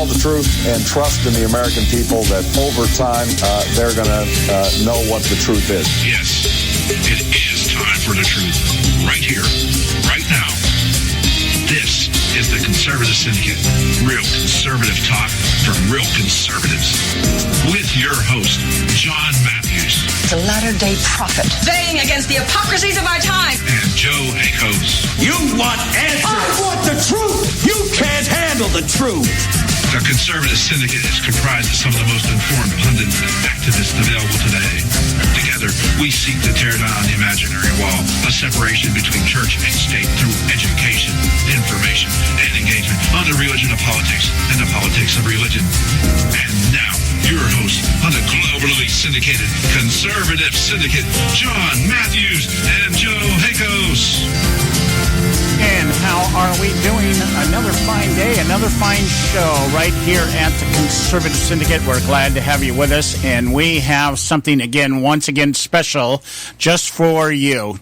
tell the truth and trust in the American people that over time they're going to know what the truth is. Yes, it is time for the truth. Right here, right now. This is the Conservative Syndicate. Real conservative talk from real conservatives. With your host, John Matthews. The latter-day prophet. Baying against the hypocrisies of our time. And Joe Akos. You want answers. I want the truth. You can't handle the truth. The Conservative Syndicate is comprised of some of the most informed pundits and activists available today. Together, we seek to tear down the imaginary wall, a separation between church and state through education, information, and engagement on the religion of politics and the politics of religion. And now, your host on the globally syndicated Conservative Syndicate, John Matthews and Joe Akos. And how are we doing? Another fine day, another fine show right here at the Conservative Syndicate. We're glad to have you with us, and we have something once again special just for you,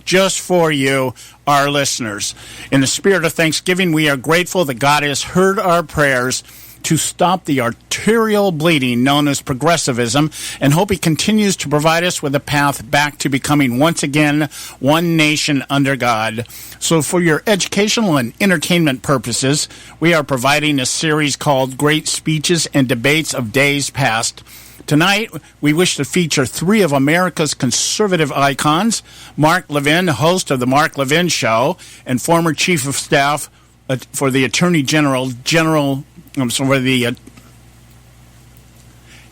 our listeners. In the spirit of Thanksgiving, we are grateful that God has heard our prayers to stop the arterial bleeding known as progressivism, and hope he continues to provide us with a path back to becoming once again one nation under God. So for your educational and entertainment purposes, we are providing a series called Great Speeches and Debates of Days Past. Tonight, we wish to feature three of America's conservative icons: Mark Levin, host of The Mark Levin Show, and former Chief of Staff for the Attorney General,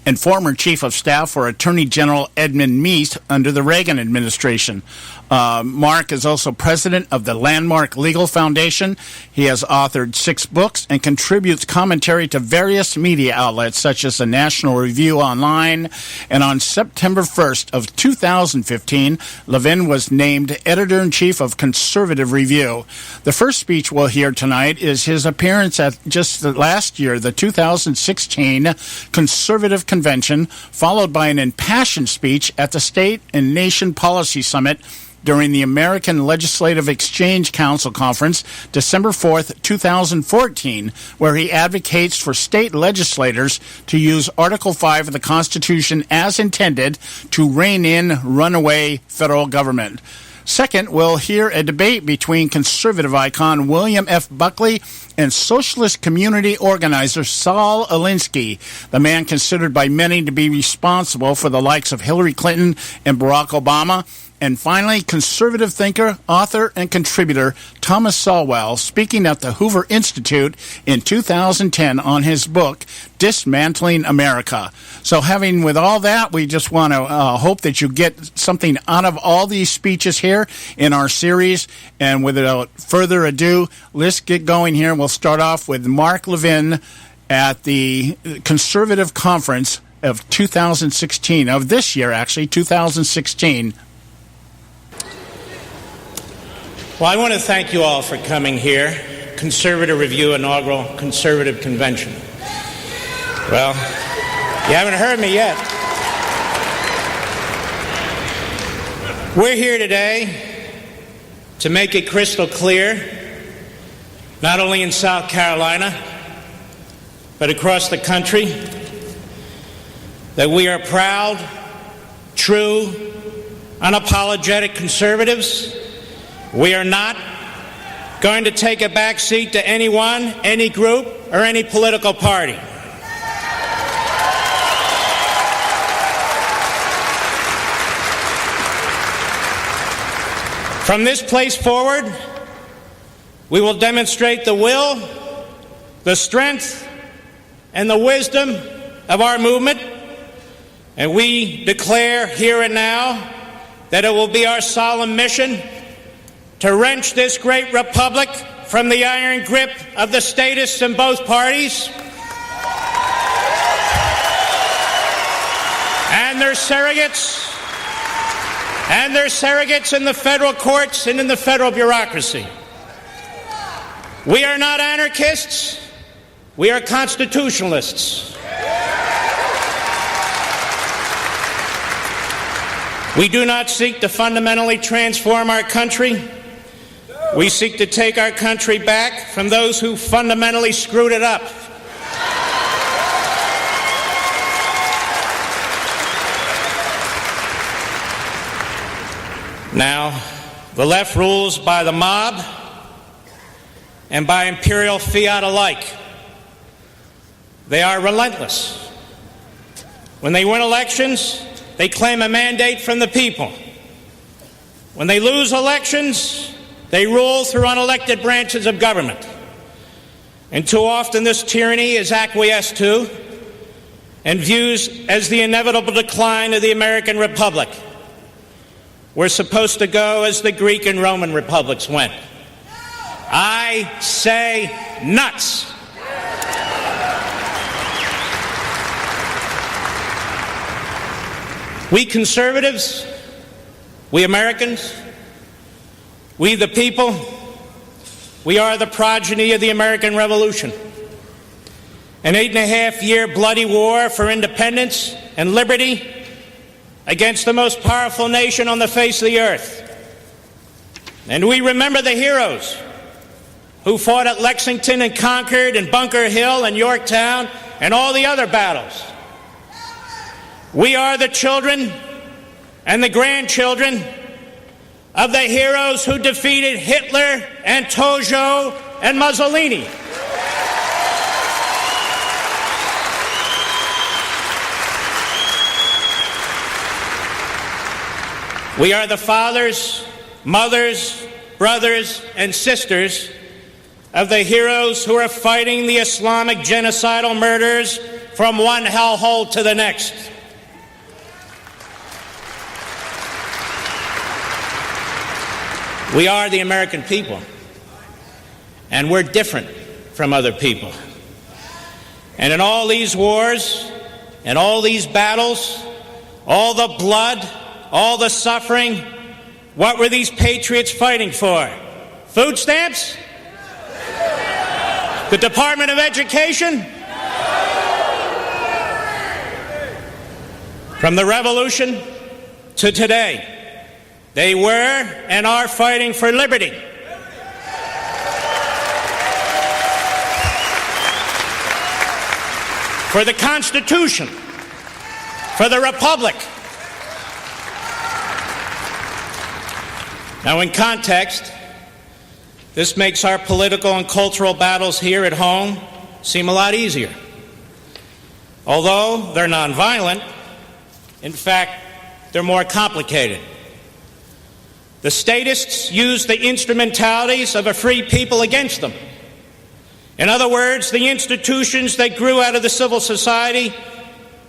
and former Chief of Staff for Attorney General Edmund Meese under the Reagan administration. Mark is also president of the Landmark Legal Foundation. He has authored 6 books and contributes commentary to various media outlets such as the National Review Online. And on September 1st of 2015, Levin was named editor-in-chief of Conservative Review. The first speech we'll hear tonight is his appearance at just last year, the 2016 Conservative Convention, followed by an impassioned speech at the State and Nation Policy Summit during the American Legislative Exchange Council Conference, December 4th, 2014, where he advocates for state legislators to use Article 5 of the Constitution as intended to rein in runaway federal government. Second, we'll hear a debate between conservative icon William F. Buckley and socialist community organizer Saul Alinsky, the man considered by many to be responsible for the likes of Hillary Clinton and Barack Obama. And finally, conservative thinker, author, and contributor Thomas Sowell speaking at the Hoover Institute in 2010 on his book, Dismantling America. So having with all that, we just want to hope that you get something out of all these speeches here in our series. And without further ado, let's get going here. We'll start off with Mark Levin at the Conservative Conference of 2016, of this year actually, 2016. Well, I want to thank you all for coming here. Conservative Review inaugural Conservative Convention. Well, you haven't heard me yet. We're here today to make it crystal clear, not only in South Carolina, but across the country, that we are proud, true, unapologetic conservatives. We are not going to take a back seat to anyone, any group, or any political party. From this place forward, we will demonstrate the will, the strength, and the wisdom of our movement, and we declare here and now that it will be our solemn mission to wrench this great republic from the iron grip of the statists in both parties and their surrogates in the federal courts and in the federal bureaucracy. We are not anarchists. We are constitutionalists. We do not seek to fundamentally transform our country. We seek to take our country back from those who fundamentally screwed it up. Now, the left rules by the mob and by imperial fiat alike. They are relentless. When they win elections, they claim a mandate from the people. When they lose elections, they rule through unelected branches of government. And too often this tyranny is acquiesced to and viewed as the inevitable decline of the American Republic. We're supposed to go as the Greek and Roman republics went. I say nuts. We conservatives, we Americans, we the people, we are the progeny of the American Revolution. An 8.5-year bloody war for independence and liberty against the most powerful nation on the face of the earth. And we remember the heroes who fought at Lexington and Concord and Bunker Hill and Yorktown and all the other battles. We are the children and the grandchildren of the heroes who defeated Hitler and Tojo and Mussolini. We are the fathers, mothers, brothers, and sisters of the heroes who are fighting the Islamic genocidal murders from one hellhole to the next. We are the American people, and we're different from other people. And in all these wars, and all these battles, all the blood, all the suffering, what were these patriots fighting for? Food stamps? The Department of Education? From the Revolution to today, they were and are fighting for liberty. For the Constitution, for the Republic. Now, in context, this makes our political and cultural battles here at home seem a lot easier. Although they're nonviolent, in fact, they're more complicated. The statists use the instrumentalities of a free people against them. In other words, the institutions that grew out of the civil society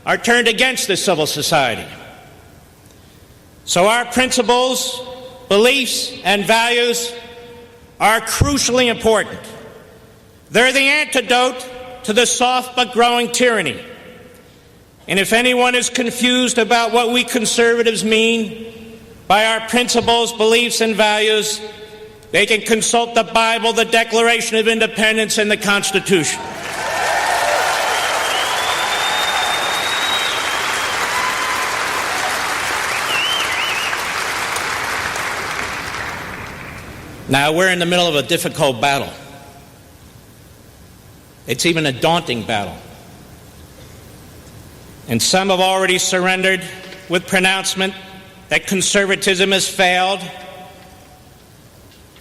are turned against the civil society. So our principles, beliefs, and values are crucially important. They're the antidote to the soft but growing tyranny. And if anyone is confused about what we conservatives mean by our principles, beliefs, and values, they can consult the Bible, the Declaration of Independence, and the Constitution. Now, we're in the middle of a difficult battle. It's even a daunting battle. And some have already surrendered with pronouncement that conservatism has failed,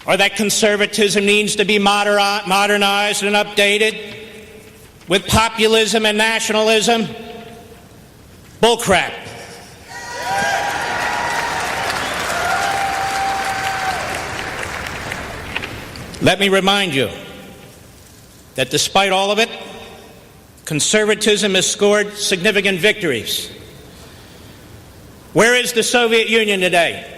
or that conservatism needs to be modernized and updated with populism and nationalism. Bullcrap. Let me remind you that despite all of it, conservatism has scored significant victories. Where is the Soviet Union today?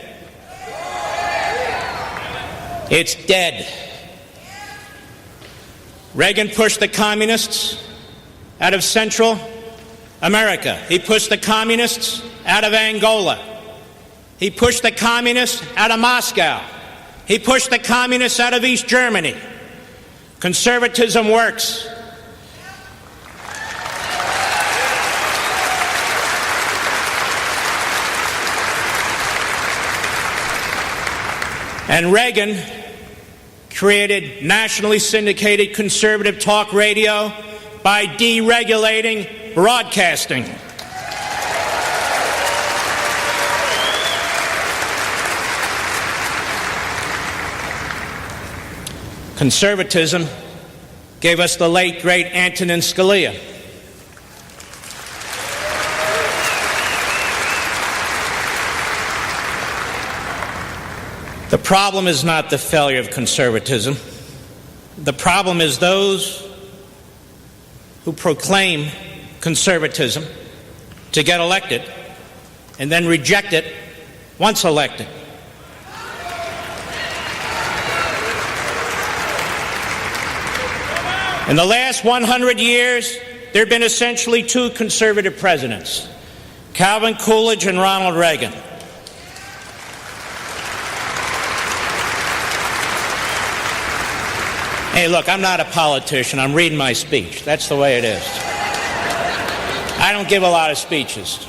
It's dead. Reagan pushed the communists out of Central America. He pushed the communists out of Angola. He pushed the communists out of Moscow. He pushed the communists out of East Germany. Conservatism works. And Reagan created nationally syndicated conservative talk radio by deregulating broadcasting. Conservatism gave us the late, great Antonin Scalia. The problem is not the failure of conservatism. The problem is those who proclaim conservatism to get elected and then reject it once elected. In the last 100 years, there have been essentially two conservative presidents, Calvin Coolidge and Ronald Reagan. Hey, look, I'm not a politician. I'm reading my speech. That's the way it is. I don't give a lot of speeches.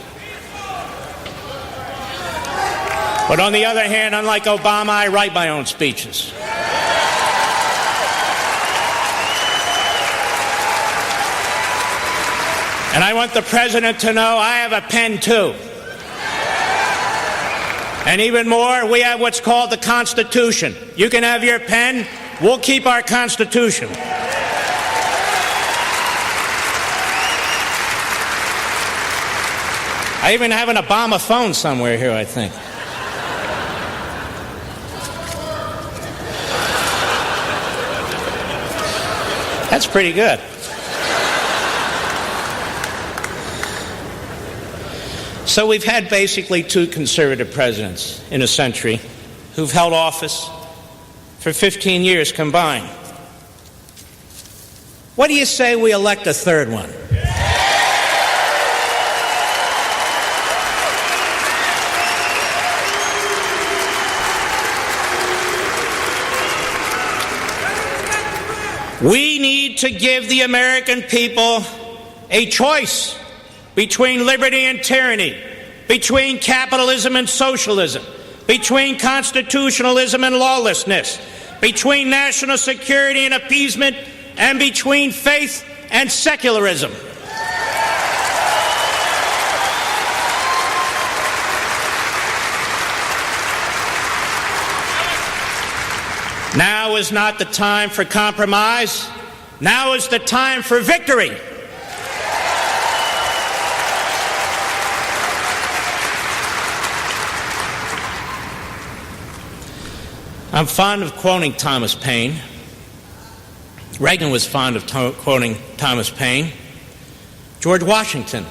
But on the other hand, unlike Obama, I write my own speeches. And I want the president to know I have a pen too. And even more, we have what's called the Constitution. You can have your pen. We'll keep our Constitution. I even have an Obama phone somewhere here, I think. That's pretty good. So we've had basically two conservative presidents in a century who've held office for 15 years combined. What do you say we elect a third one? We need to give the American people a choice between liberty and tyranny, between capitalism and socialism, between constitutionalism and lawlessness, between national security and appeasement, and between faith and secularism. Now is not the time for compromise. Now is the time for victory. I'm fond of quoting Thomas Paine. Reagan was fond of quoting Thomas Paine. George Washington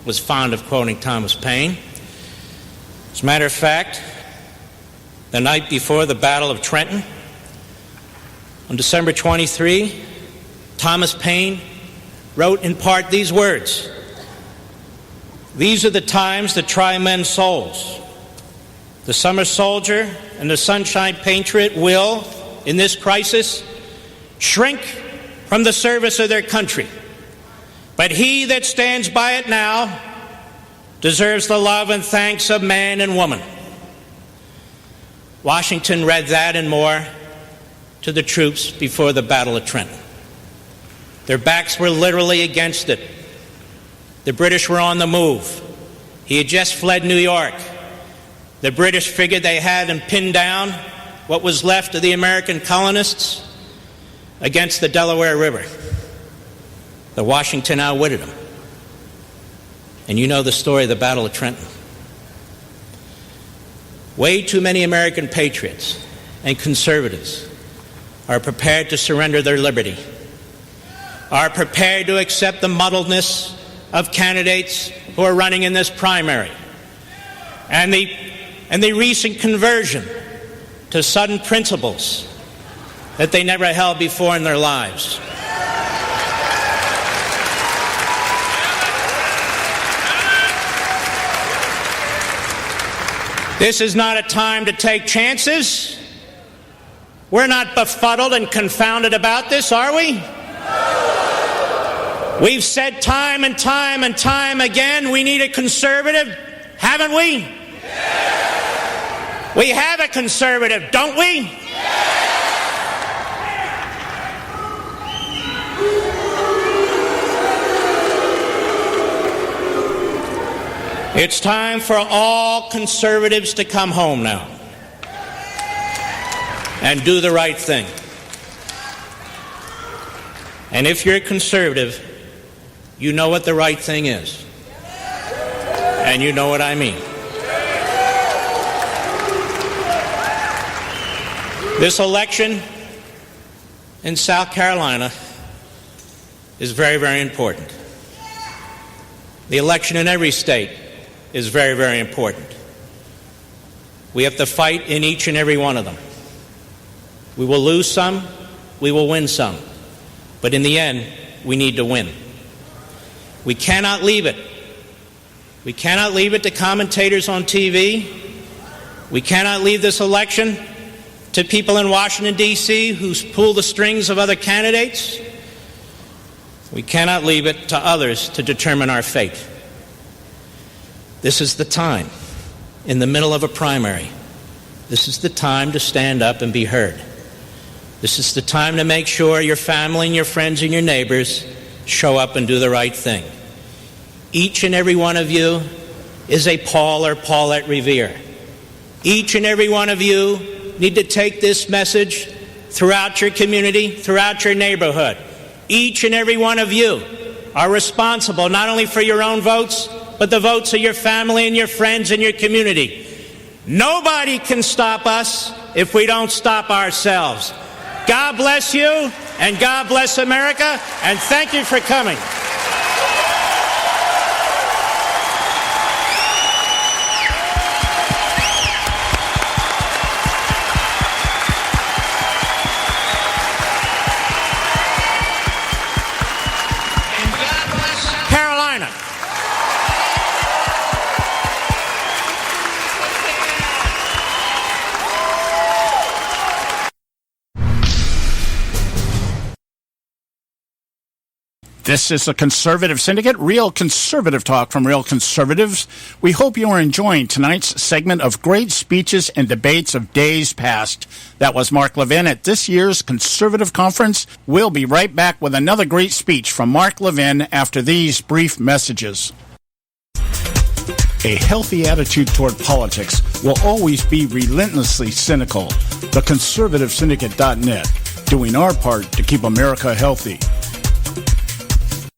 was fond of quoting Thomas Paine. As a matter of fact, the night before the Battle of Trenton, on December 23, Thomas Paine wrote in part these words: "These are the times that try men's souls. The summer soldier and the sunshine patriot will, in this crisis, shrink from the service of their country. But he that stands by it now deserves the love and thanks of man and woman." Washington read that and more to the troops before the Battle of Trenton. Their backs were literally against it. The British were on the move. He had just fled New York. The British figured they had him pinned down, what was left of the American colonists, against the Delaware River. The Washington outwitted them. And you know the story of the Battle of Trenton. Way too many American patriots and conservatives are prepared to surrender their liberty, are prepared to accept the muddledness of candidates who are running in this primary, and the recent conversion to sudden principles that they never held before in their lives. This is not a time to take chances. We're not befuddled and confounded about this, are we? We've said time and time and time again we need a conservative, haven't we? We have a conservative, don't we? It's time for all conservatives to come home now and do the right thing. And if you're a conservative, you know what the right thing is. And you know what I mean. This election in South Carolina is very, very important. The election in every state is very, very important. We have to fight in each and every one of them. We will lose some, we will win some. But in the end, we need to win. We cannot leave it. We cannot leave it to commentators on TV. We cannot leave this election to people in Washington, D.C. who pull the strings of other candidates. We cannot leave it to others to determine our fate. This is the time, in the middle of a primary, this is the time to stand up and be heard. This is the time to make sure your family and your friends and your neighbors show up and do the right thing. Each and every one of you is a Paul or Paulette Revere. Each and every one of you need to take this message throughout your community, throughout your neighborhood. Each and every one of you are responsible not only for your own votes, but the votes of your family and your friends and your community. Nobody can stop us if we don't stop ourselves. God bless you, and God bless America, and thank you for coming. Carolina. This is a Conservative Syndicate, real conservative talk from real conservatives. We hope you are enjoying tonight's segment of great speeches and debates of days past. That was Mark Levin at this year's Conservative Conference. We'll be right back with another great speech from Mark Levin after these brief messages. A healthy attitude toward politics will always be relentlessly cynical. TheConservativeSyndicate.net, doing our part to keep America healthy.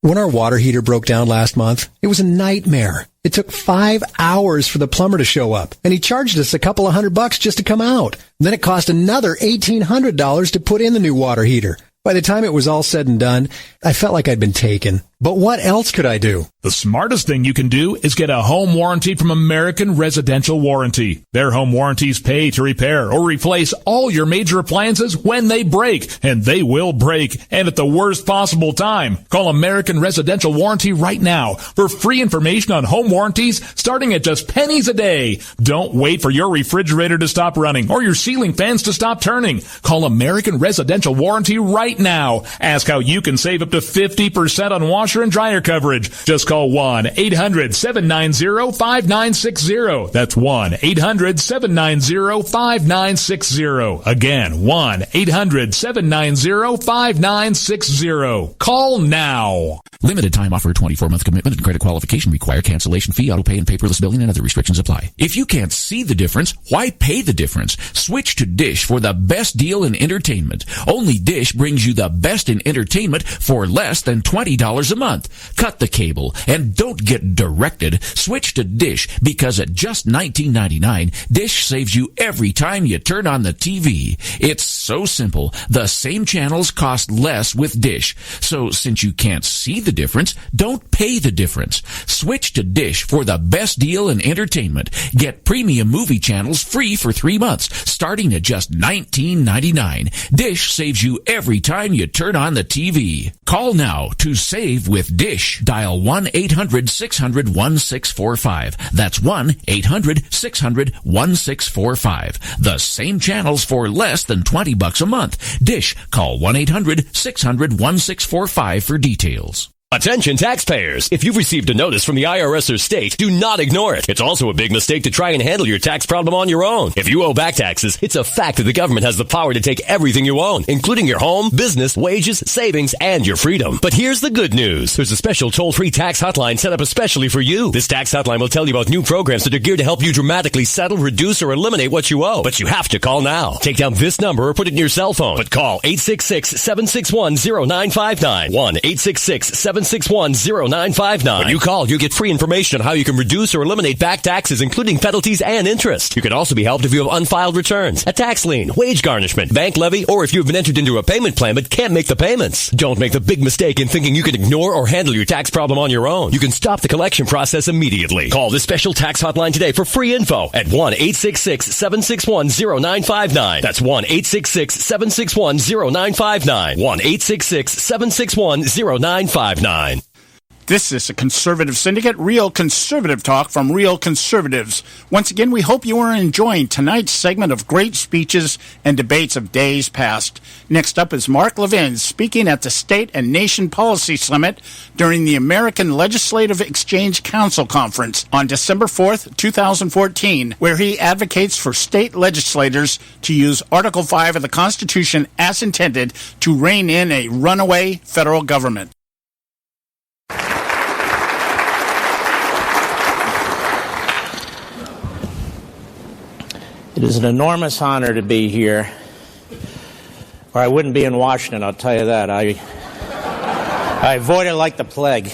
When our water heater broke down last month, it was a nightmare. It took 5 hours for the plumber to show up, and he charged us a couple of $100 just to come out. And then it cost another $1,800 to put in the new water heater. By the time it was all said and done, I felt like I'd been taken. But what else could I do? The smartest thing you can do is get a home warranty from American Residential Warranty. Their home warranties pay to repair or replace all your major appliances when they break, and they will break, and at the worst possible time. Call American Residential Warranty right now for free information on home warranties starting at just pennies a day. Don't wait for your refrigerator to stop running or your ceiling fans to stop turning. Call American Residential Warranty right now. Ask how you can save up to 50% on washer and dryer coverage. Just call 1-800-790-5960. That's 1-800-790-5960. Again, 1-800-790-5960. Call now. Limited time offer, 24-month commitment and credit qualification required. Cancellation fee, auto pay, and paperless billing and other restrictions apply. If you can't see the difference, why pay the difference? Switch to Dish for the best deal in entertainment. Only Dish brings you the best in entertainment for less than $20 a month. Cut the cable and don't get directed. Switch to Dish because at just $19.99, Dish saves you every time you turn on the TV. It's so simple. The same channels cost less with Dish. So since you can't see the difference, don't pay the difference. Switch to Dish for the best deal in entertainment. Get premium movie channels free for 3 months, starting at just $19.99. Dish saves you every time you turn on the TV. Call now to save with Dish. Dial 1-800-600-1645. That's 1-800-600-1645. The same channels for less than $20 a month. Dish. Call 1-800-600-1645 for details. Attention taxpayers. If you've received a notice from the IRS or state, do not ignore it. It's also a big mistake to try and handle your tax problem on your own. If you owe back taxes, it's a fact that the government has the power to take everything you own, including your home, business, wages, savings, and your freedom. But here's the good news. There's a special toll-free tax hotline set up especially for you. This tax hotline will tell you about new programs that are geared to help you dramatically settle, reduce, or eliminate what you owe. But you have to call now. Take down this number or put it in your cell phone. But call 866-761-0959. 1-866-761-0959. When you call, you get free information on how you can reduce or eliminate back taxes, including penalties and interest. You can also be helped if you have unfiled returns, a tax lien, wage garnishment, bank levy, or if you've been entered into a payment plan but can't make the payments. Don't make the big mistake in thinking you can ignore or handle your tax problem on your own. You can stop the collection process immediately. Call this special tax hotline today for free info at 1-866-761-0959. That's 1-866-761-0959. 1-866-761-0959. This is a Conservative Syndicate, real conservative talk from real conservatives. Once again, we hope you are enjoying tonight's segment of great speeches and debates of days past. Next up is Mark Levin speaking at the State and Nation Policy Summit during the American Legislative Exchange Council Conference on December 4th, 2014, where he advocates for state legislators to use Article 5 of the Constitution as intended to rein in a runaway federal government. It is an enormous honor to be here, or I wouldn't be in Washington, I'll tell you that. I avoid it like the plague.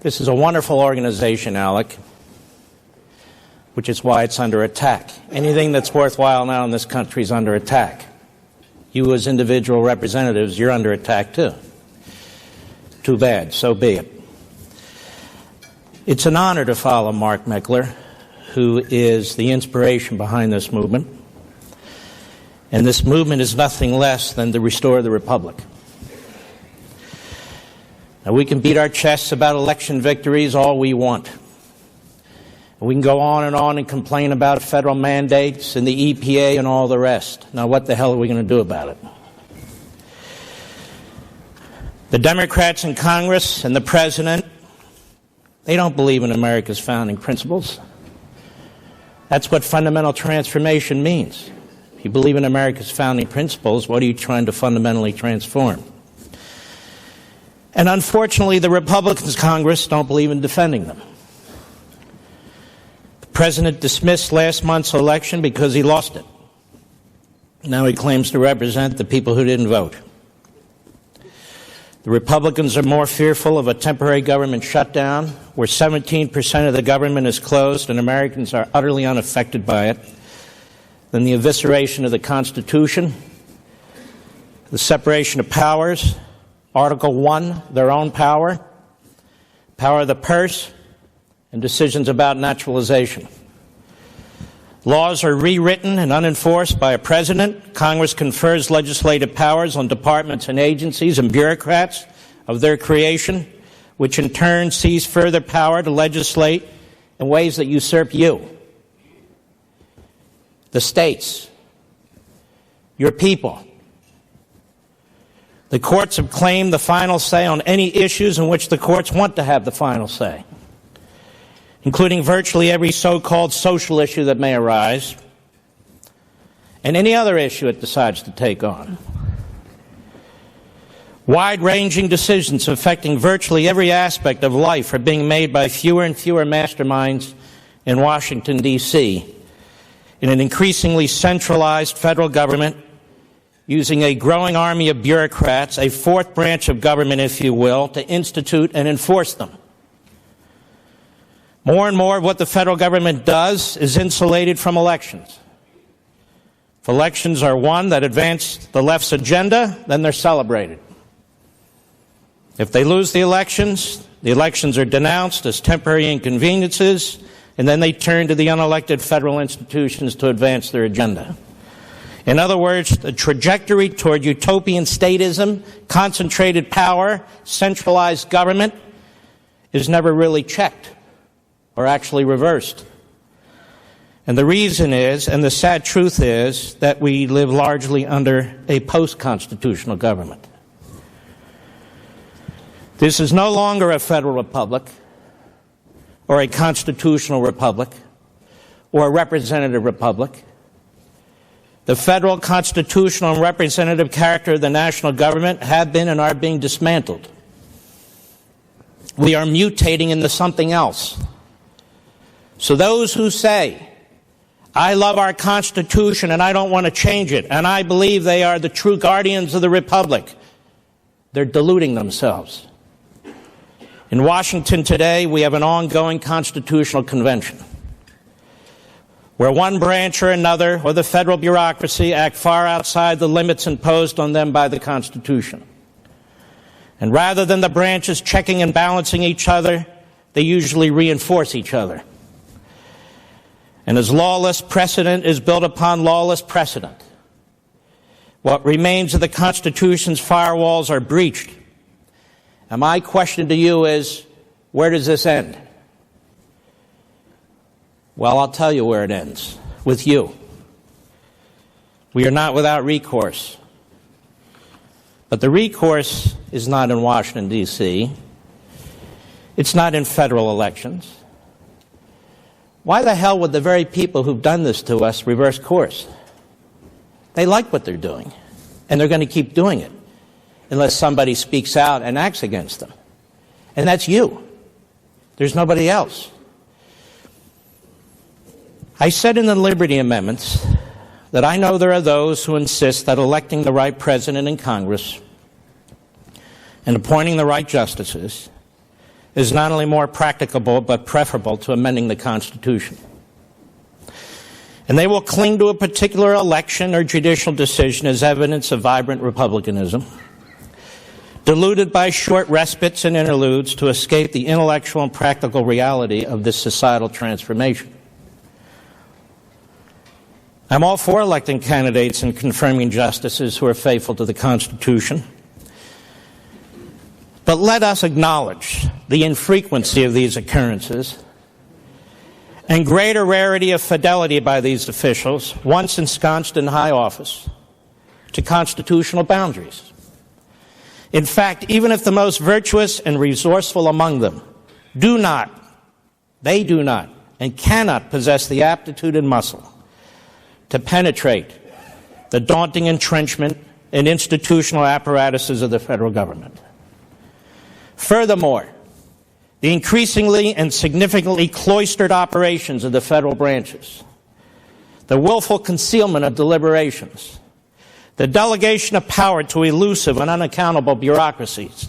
This is a wonderful organization, Alec, which is why it's under attack. Anything that's worthwhile now in this country is under attack. You as individual representatives, you're under attack too. Too bad, so be it. It's an honor to follow Mark Meckler, who is the inspiration behind this movement. And this movement is nothing less than to restore the Republic. Now, we can beat our chests about election victories all we want. We can go on and complain about federal mandates and the EPA and all the rest. Now, what the hell are we going to do about it? The Democrats in Congress and the President, they don't believe in America's founding principles. That's what fundamental transformation means. If you believe in America's founding principles, what are you trying to fundamentally transform? And unfortunately, the Republicans in Congress don't believe in defending them. The President dismissed last month's election because he lost it. Now he claims to represent the people who didn't vote. The Republicans are more fearful of a temporary government shutdown where 17% of the government is closed and Americans are utterly unaffected by it than the evisceration of the Constitution, the separation of powers, Article 1, their own power, power of the purse, and decisions about naturalization. Laws are rewritten and unenforced by a president. Congress confers legislative powers on departments and agencies and bureaucrats of their creation, which in turn seize further power to legislate in ways that usurp you, the states, your people. The courts have claimed the final say on any issues in which the courts want to have the final say, including virtually every so-called social issue that may arise, and any other issue it decides to take on. Wide-ranging decisions affecting virtually every aspect of life are being made by fewer and fewer masterminds in Washington, D.C., in an increasingly centralized federal government, using a growing army of bureaucrats, a fourth branch of government, if you will, to institute and enforce them. More and more of what the federal government does is insulated from elections. If elections are won that advance the left's agenda, then they're celebrated. If they lose the elections are denounced as temporary inconveniences, and then they turn to the unelected federal institutions to advance their agenda. In other words, the trajectory toward utopian statism, concentrated power, centralized government is never really checked or actually reversed. And the reason is, and the sad truth is, that we live largely under a post-constitutional government. This is no longer a federal republic or a constitutional republic or a representative republic. The federal, constitutional, and representative character of the national government have been and are being dismantled. We are mutating into something else. So those who say, I love our Constitution and I don't want to change it, and I believe they are the true guardians of the Republic, they're deluding themselves. In Washington today, we have an ongoing constitutional convention where one branch or another or the federal bureaucracy act far outside the limits imposed on them by the Constitution. And rather than the branches checking and balancing each other, they usually reinforce each other. And as lawless precedent is built upon lawless precedent, what remains of the Constitution's firewalls are breached. And my question to you is, where does this end? Well, I'll tell you where it ends. With you. We are not without recourse. But the recourse is not in Washington, D.C. It's not in federal elections. Why the hell would the very people who've done this to us reverse course? They like what they're doing, and they're going to keep doing it unless somebody speaks out and acts against them. And that's you. There's nobody else. I said in the Liberty Amendments that I know there are those who insist that electing the right president in Congress and appointing the right justices is not only more practicable but preferable to amending the Constitution. And they will cling to a particular election or judicial decision as evidence of vibrant republicanism, diluted by short respites and interludes to escape the intellectual and practical reality of this societal transformation. I'm all for electing candidates and confirming justices who are faithful to the Constitution. But let us acknowledge the infrequency of these occurrences and greater rarity of fidelity by these officials, once ensconced in high office, to constitutional boundaries. In fact, even if the most virtuous and resourceful among them do not, and cannot possess the aptitude and muscle to penetrate the daunting entrenchment and institutional apparatuses of the federal government. Furthermore, the increasingly and significantly cloistered operations of the federal branches, the willful concealment of deliberations, the delegation of power to elusive and unaccountable bureaucracies,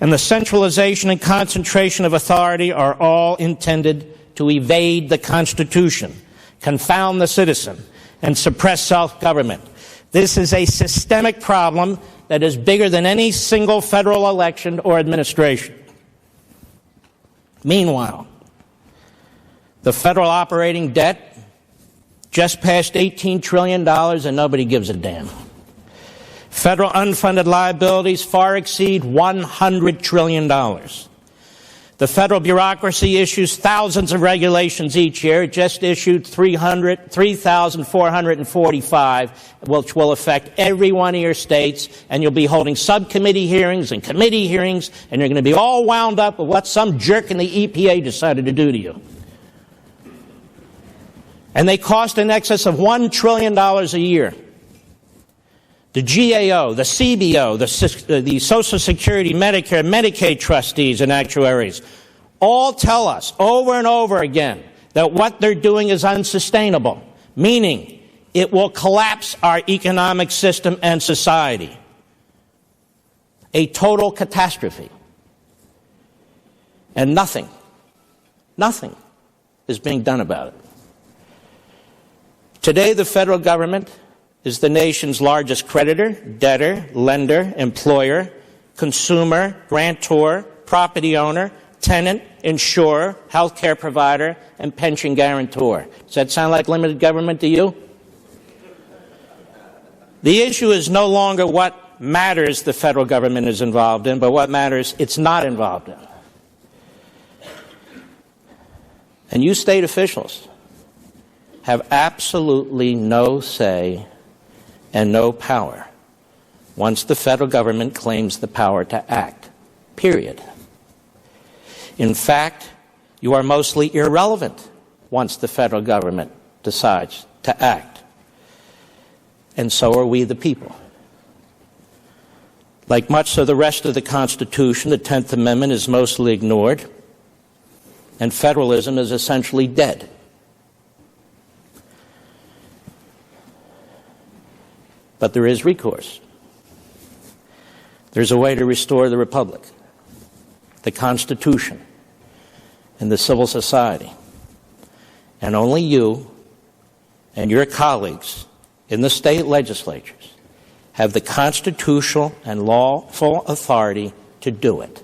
and the centralization and concentration of authority are all intended to evade the Constitution, confound the citizen, and suppress self-government. This is a systemic problem that is bigger than any single federal election or administration. Meanwhile, the federal operating debt just passed $18 trillion and nobody gives a damn. Federal unfunded liabilities far exceed $100 trillion. The federal bureaucracy issues thousands of regulations each year. It just issued 3,445, which will affect every one of your states, and you'll be holding subcommittee hearings and committee hearings, and you're going to be all wound up with what some jerk in the EPA decided to do to you. And they cost in excess of $1 trillion a year. The GAO, the CBO, the Social Security, Medicare, Medicaid trustees and actuaries all tell us over and over again that what they're doing is unsustainable, meaning it will collapse our economic system and society. A total catastrophe. And nothing is being done about it. Today, the federal government is the nation's largest creditor, debtor, lender, employer, consumer, grantor, property owner, tenant, insurer, health care provider, and pension guarantor. Does that sound like limited government to you? The issue is no longer what matters the federal government is involved in, but what matters it's not involved in. And you state officials have absolutely no say and no power once the federal government claims the power to act. period. In fact, you are mostly irrelevant once the federal government decides to act. And so are we the people. Like much of the rest of the Constitution, the 10th Amendment is mostly ignored, and federalism is essentially dead. But there is recourse. There's a way to restore the Republic, the Constitution, and the civil society. And only you and your colleagues in the state legislatures have the constitutional and lawful authority to do it.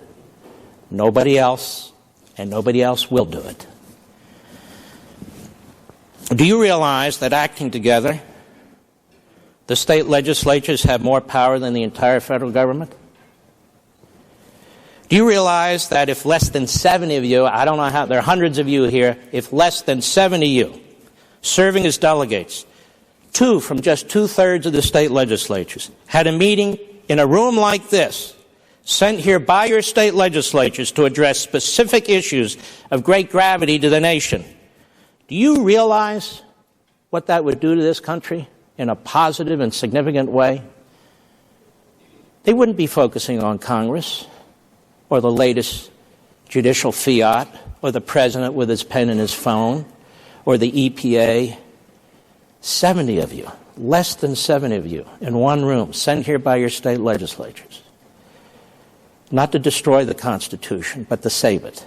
Nobody else, and nobody else will do it. Do you realize that acting together, the state legislatures have more power than the entire federal government? Do you realize that if less than 70 of you, I don't know how, there are hundreds of you here, if less than 70 of you serving as delegates, 2 from just 2/3 of the state legislatures, had a meeting in a room like this, sent here by your state legislatures to address specific issues of great gravity to the nation, do you realize what that would do to this country in a positive and significant way? They wouldn't be focusing on Congress or the latest judicial fiat or the president with his pen and his phone or the EPA. 70 of you, less than 70 of you in one room, sent here by your state legislatures, not to destroy the Constitution, but to save it,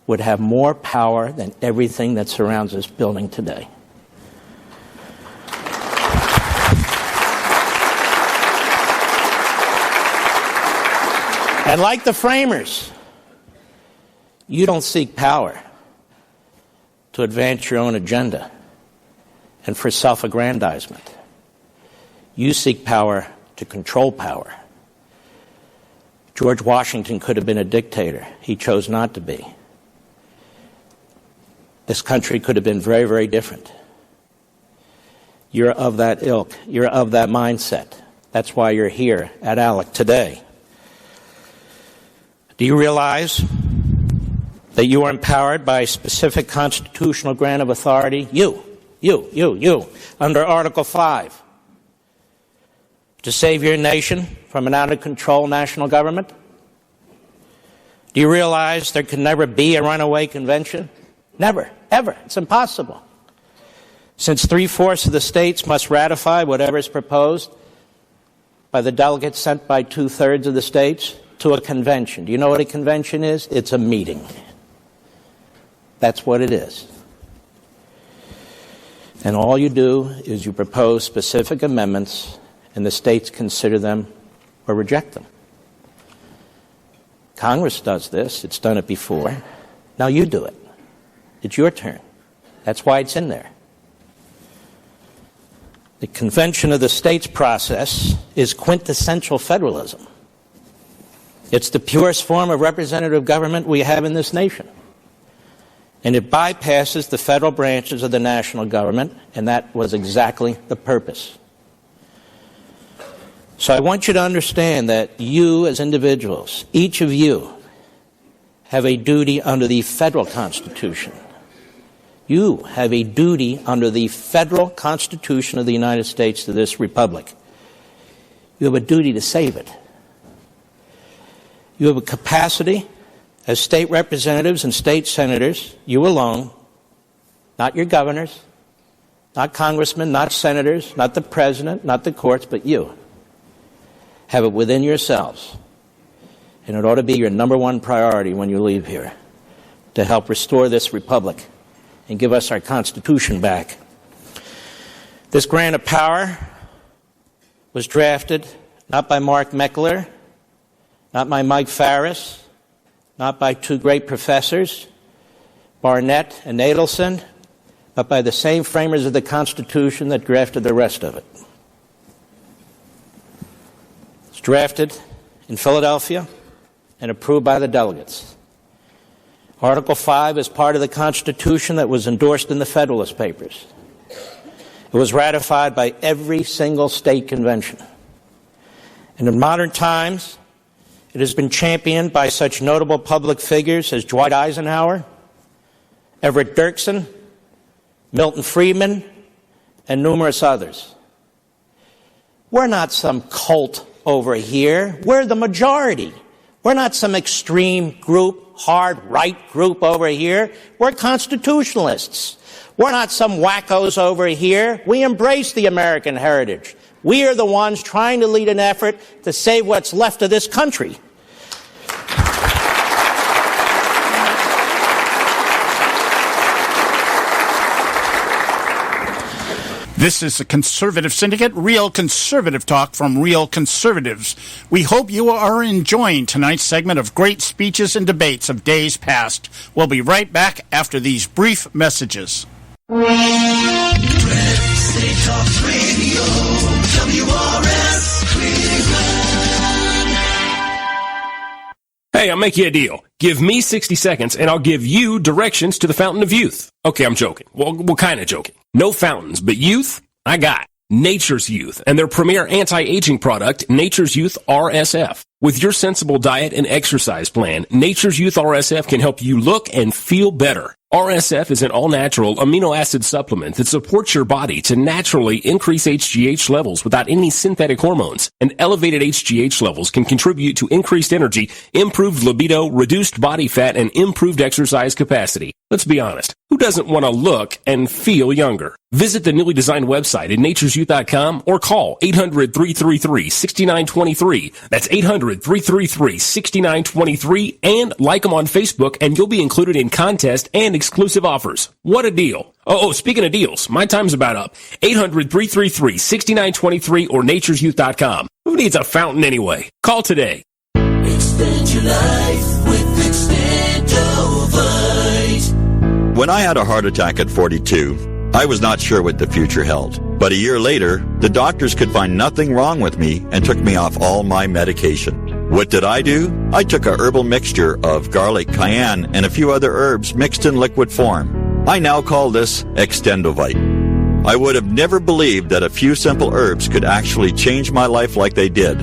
would have more power than everything that surrounds this building today. And like the framers, you don't seek power to advance your own agenda and for self-aggrandizement. You seek power to control power. George Washington could have been a dictator. He chose not to be. This country could have been very, very different. You're of that ilk. You're of that mindset. That's why you're here at ALEC today. Do you realize that you are empowered by a specific constitutional grant of authority? You, under Article 5, to save your nation from an out-of-control national government? Do you realize there can never be a runaway convention? Never, ever. It's impossible. Since 3/4 of the states must ratify whatever is proposed by the delegates sent by 2/3 of the states to a convention. Do you know what a convention is? It's a meeting. That's what it is. And all you do is you propose specific amendments, and the states consider them or reject them. Congress does this. It's done it before. Now you do it. It's your turn. That's why it's in there. The Convention of the States process is quintessential federalism. It's the purest form of representative government we have in this nation. And it bypasses the federal branches of the national government, and that was exactly the purpose. So I want you to understand that you as individuals, each of you, have a duty under the federal Constitution. You have a duty under the federal Constitution of the United States to this republic. You have a duty to save it. You have a capacity as state representatives and state senators, you alone, not your governors, not congressmen, not senators, not the president, not the courts, but you have it within yourselves. And it ought to be your number one priority when you leave here, to help restore this republic and give us our Constitution back. This grant of power was drafted not by Mark Meckler, not by Mike Farris, not by two great professors, Barnett and Adelson, but by the same framers of the Constitution that drafted the rest of it. It's drafted in Philadelphia and approved by the delegates. Article 5 is part of the Constitution that was endorsed in the Federalist Papers. It was ratified by every single state convention. And in modern times, It has been championed by such notable public figures as Dwight Eisenhower, Everett Dirksen, Milton Friedman, and numerous others. We're not some cult over here. We're the majority. We're not some extreme group, hard right group over here. We're constitutionalists. We're not some wackos over here. We embrace the American heritage. We are the ones trying to lead an effort to save what's left of this country. This is the Conservative Syndicate, real conservative talk from real conservatives. We hope you are enjoying tonight's segment of great speeches and debates of days past. We'll be right back after these brief messages. Red State Talk Radio, WRS Cleveland. Hey, I'll make you a deal. Give me 60 seconds and I'll give you directions to the Fountain of Youth. Okay, I'm joking. Well, kind of joking. No fountains, but youth, I got Nature's Youth and their premier anti-aging product, Nature's Youth RSF. With your sensible diet and exercise plan, Nature's Youth RSF can help you look and feel better. RSF is an all-natural amino acid supplement that supports your body to naturally increase HGH levels without any synthetic hormones. And elevated HGH levels can contribute to increased energy, improved libido, reduced body fat, and improved exercise capacity. Let's be honest. Who doesn't want to look and feel younger? Visit the newly designed website at naturesyouth.com or call 800-333-6923. That's 800-333-6923 and like them on Facebook and you'll be included in contests and exclusive offers. What a deal. Oh, speaking of deals, my time's about up. 800-333-6923 or naturesyouth.com. Who needs a fountain anyway? Call today. Extend your life with Extendovite. When I had a heart attack at 42, I was not sure what the future held. But a year later, the doctors could find nothing wrong with me and took me off all my medication. What did I do? I took a herbal mixture of garlic, cayenne, and a few other herbs mixed in liquid form. I now call this Extendovite. I would have never believed that a few simple herbs could actually change my life like they did.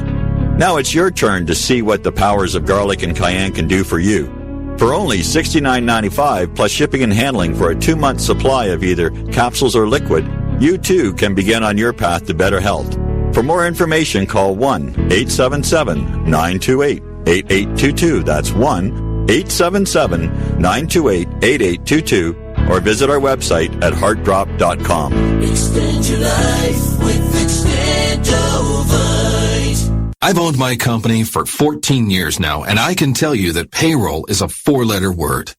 Now it's your turn to see what the powers of garlic and cayenne can do for you. For only $69.95 plus shipping and handling for a 2-month supply of either capsules or liquid, you too can begin on your path to better health. For more information, call 1-877-928-8822. That's 1-877-928-8822. Or visit our website at heartdrop.com. Extend your life with Extendovite. I've owned my company for 14 years now, and I can tell you that payroll is a 4-letter word.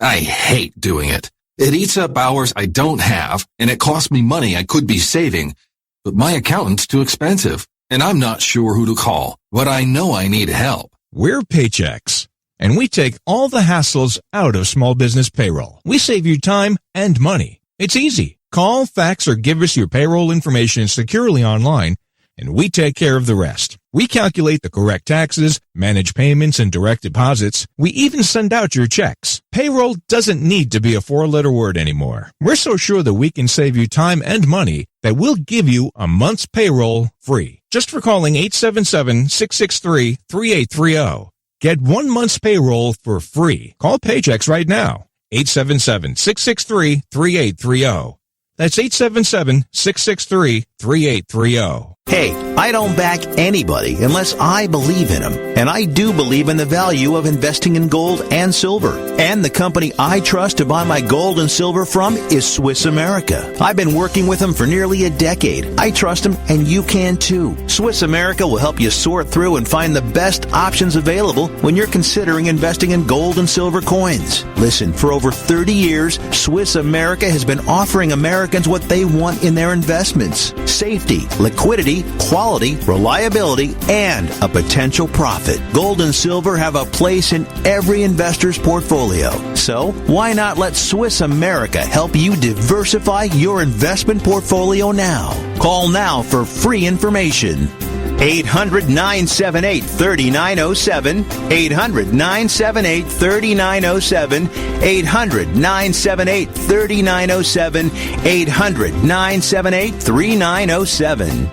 I hate doing it. It eats up hours I don't have, and it costs me money I could be saving. But my accountant's too expensive, and I'm not sure who to call, but I know I need help. We're Paychex, and we take all the hassles out of small business payroll. We save you time and money. It's easy. Call, fax, or give us your payroll information securely online, and we take care of the rest. We calculate the correct taxes, manage payments and direct deposits. We even send out your checks. Payroll doesn't need to be a 4-letter word anymore. We're so sure that we can save you time and money that we'll give you a month's payroll free. Just for calling 877-663-3830. Get 1 month's payroll for free. Call Paychex right now. 877-663-3830. That's 877-663-3830. Hey, I don't back anybody unless I believe in them. And I do believe in the value of investing in gold and silver. And the company I trust to buy my gold and silver from is Swiss America. I've been working with them for nearly a decade. I trust them, and you can too. Swiss America will help you sort through and find the best options available when you're considering investing in gold and silver coins. Listen, for over 30 years, Swiss America has been offering Americans what they want in their investments: safety, liquidity, quality, reliability, and a potential profit. Gold and silver have a place in every investor's portfolio. So, why not let Swiss America help you diversify your investment portfolio now? Call now for free information. 800-978-3907, 800-978-3907, 800-978-3907, 800-978-3907.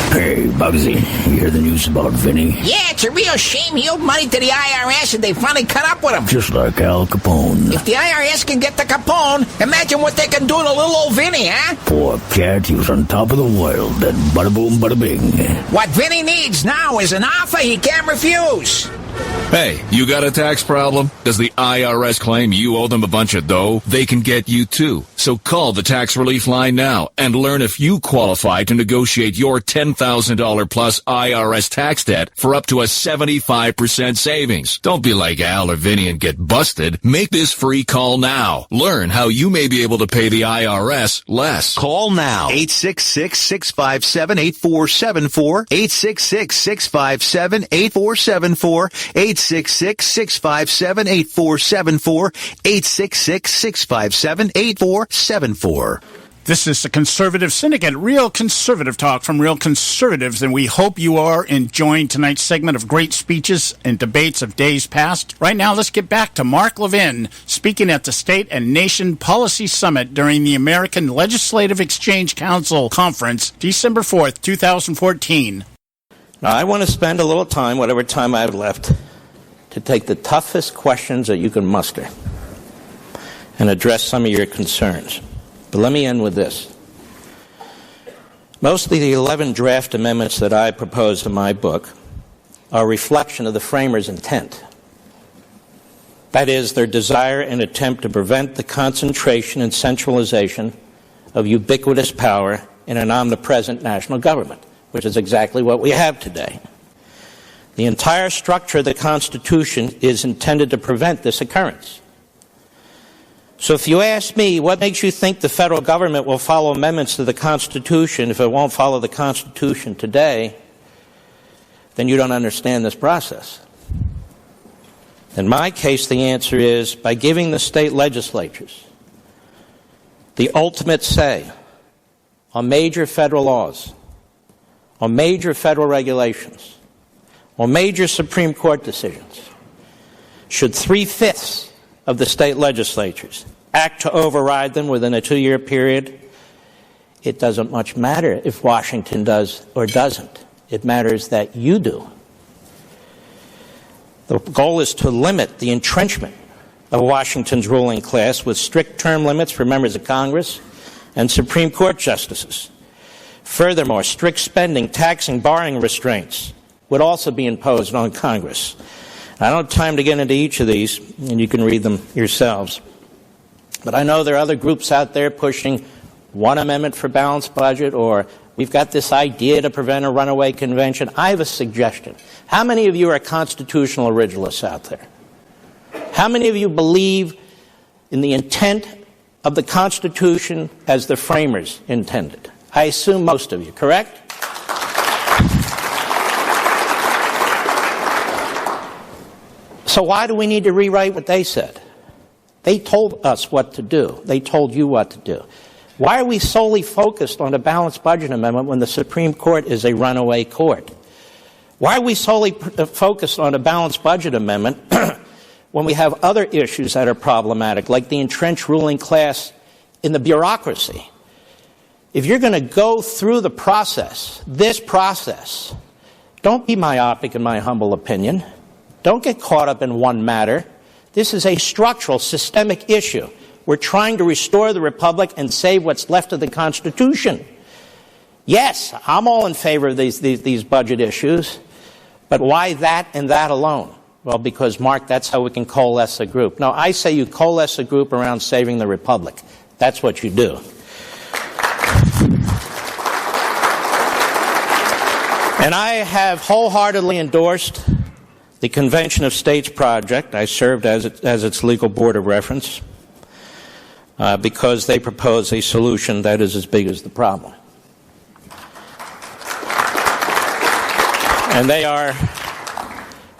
Hey, Bugsy, you hear the news about Vinny? Yeah, it's a real shame. He owed money to the IRS and they finally cut up with him. Just like Al Capone. If the IRS can get to Capone, imagine what they can do to little old Vinny, huh? Poor cat, he was on top of the world. Then bada boom, bada bing. What Vinny needs now is an offer he can't refuse. Hey, you got a tax problem? Does the IRS claim you owe them a bunch of dough? They can get you too. So call the tax relief line now and learn if you qualify to negotiate your $10,000 plus IRS tax debt for up to a 75% savings. Don't be like Al or Vinny and get busted. Make this free call now. Learn how you may be able to pay the IRS less. Call now. 866-657-8474. 866-657-8474. 866-657-8474. 866-657-8474. This is the Conservative Syndicate, real conservative talk from real conservatives, and we hope you are enjoying tonight's segment of great speeches and debates of days past. Right now, let's get back to Mark Levin speaking at the State and Nation Policy Summit during the American Legislative Exchange Council Conference, December 4th, 2014. Now, I want to spend a little time, whatever time I have left, to take the toughest questions that you can muster and address some of your concerns. But let me end with this. Most of the 11 draft amendments that I proposed in my book are a reflection of the framers' intent. That is, their desire and attempt to prevent the concentration and centralization of ubiquitous power in an omnipresent national government, which is exactly what we have today. The entire structure of the Constitution is intended to prevent this occurrence. So if you ask me, what makes you think the federal government will follow amendments to the Constitution if it won't follow the Constitution today, then you don't understand this process. In my case, the answer is by giving the state legislatures the ultimate say on major federal laws, on major federal regulations, on major Supreme Court decisions, should 3/5 of the state legislatures act to override them within a 2-year period, it doesn't much matter if Washington does or doesn't. It matters that you do. The goal is to limit the entrenchment of Washington's ruling class with strict term limits for members of Congress and Supreme Court justices. Furthermore, strict spending, taxing, borrowing restraints would also be imposed on Congress. I don't have time to get into each of these, and you can read them yourselves. But I know there are other groups out there pushing one amendment for balanced budget, or we've got this idea to prevent a runaway convention. I have a suggestion. How many of you are constitutional originalists out there? How many of you believe in the intent of the Constitution as the framers intended? I assume most of you, correct? So why do we need to rewrite what they said? They told us what to do. They told you what to do. Why are we solely focused on a balanced budget amendment when the Supreme Court is a runaway court? Why are we solely focused on a balanced budget amendment when we have other issues that are problematic, like the entrenched ruling class in the bureaucracy? If you're going to go through the process, this process, don't be myopic in my humble opinion. Don't get caught up in one matter. This is a structural, systemic issue. We're trying to restore the Republic and save what's left of the Constitution. Yes, I'm all in favor of these budget issues, but why that and that alone? Well, because, Mark, that's how we can coalesce a group. No, I say you coalesce a group around saving the Republic. That's what you do. And I have wholeheartedly endorsed the Convention of States project. I served as its legal board of reference because they propose a solution that is as big as the problem. And they are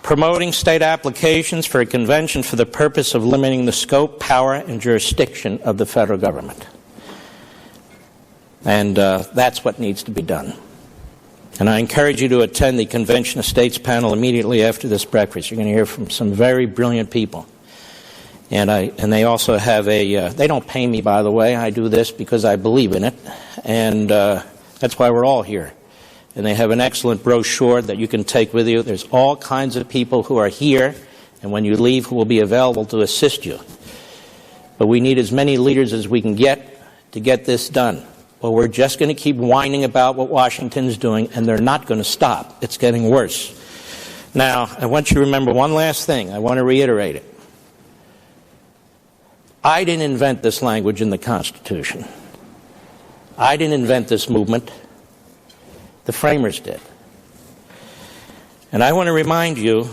promoting state applications for a convention for the purpose of limiting the scope, power, and jurisdiction of the federal government. And that's what needs to be done. And I encourage you to attend the Convention of States panel immediately after this breakfast. You're going to hear from some very brilliant people. And they also have they don't pay me, by the way. I do this because I believe in it. And that's why we're all here. and they have an excellent brochure that you can take with you. There's all kinds of people who are here, and when you leave, who will be available to assist you. But we need as many leaders as we can get to get this done. Well, we're just going to keep whining about what Washington's doing, and they're not going to stop. It's getting worse. Now, I want you to remember one last thing. I want to reiterate it. I didn't invent this language in the Constitution. I didn't invent this movement. The framers did. And I want to remind you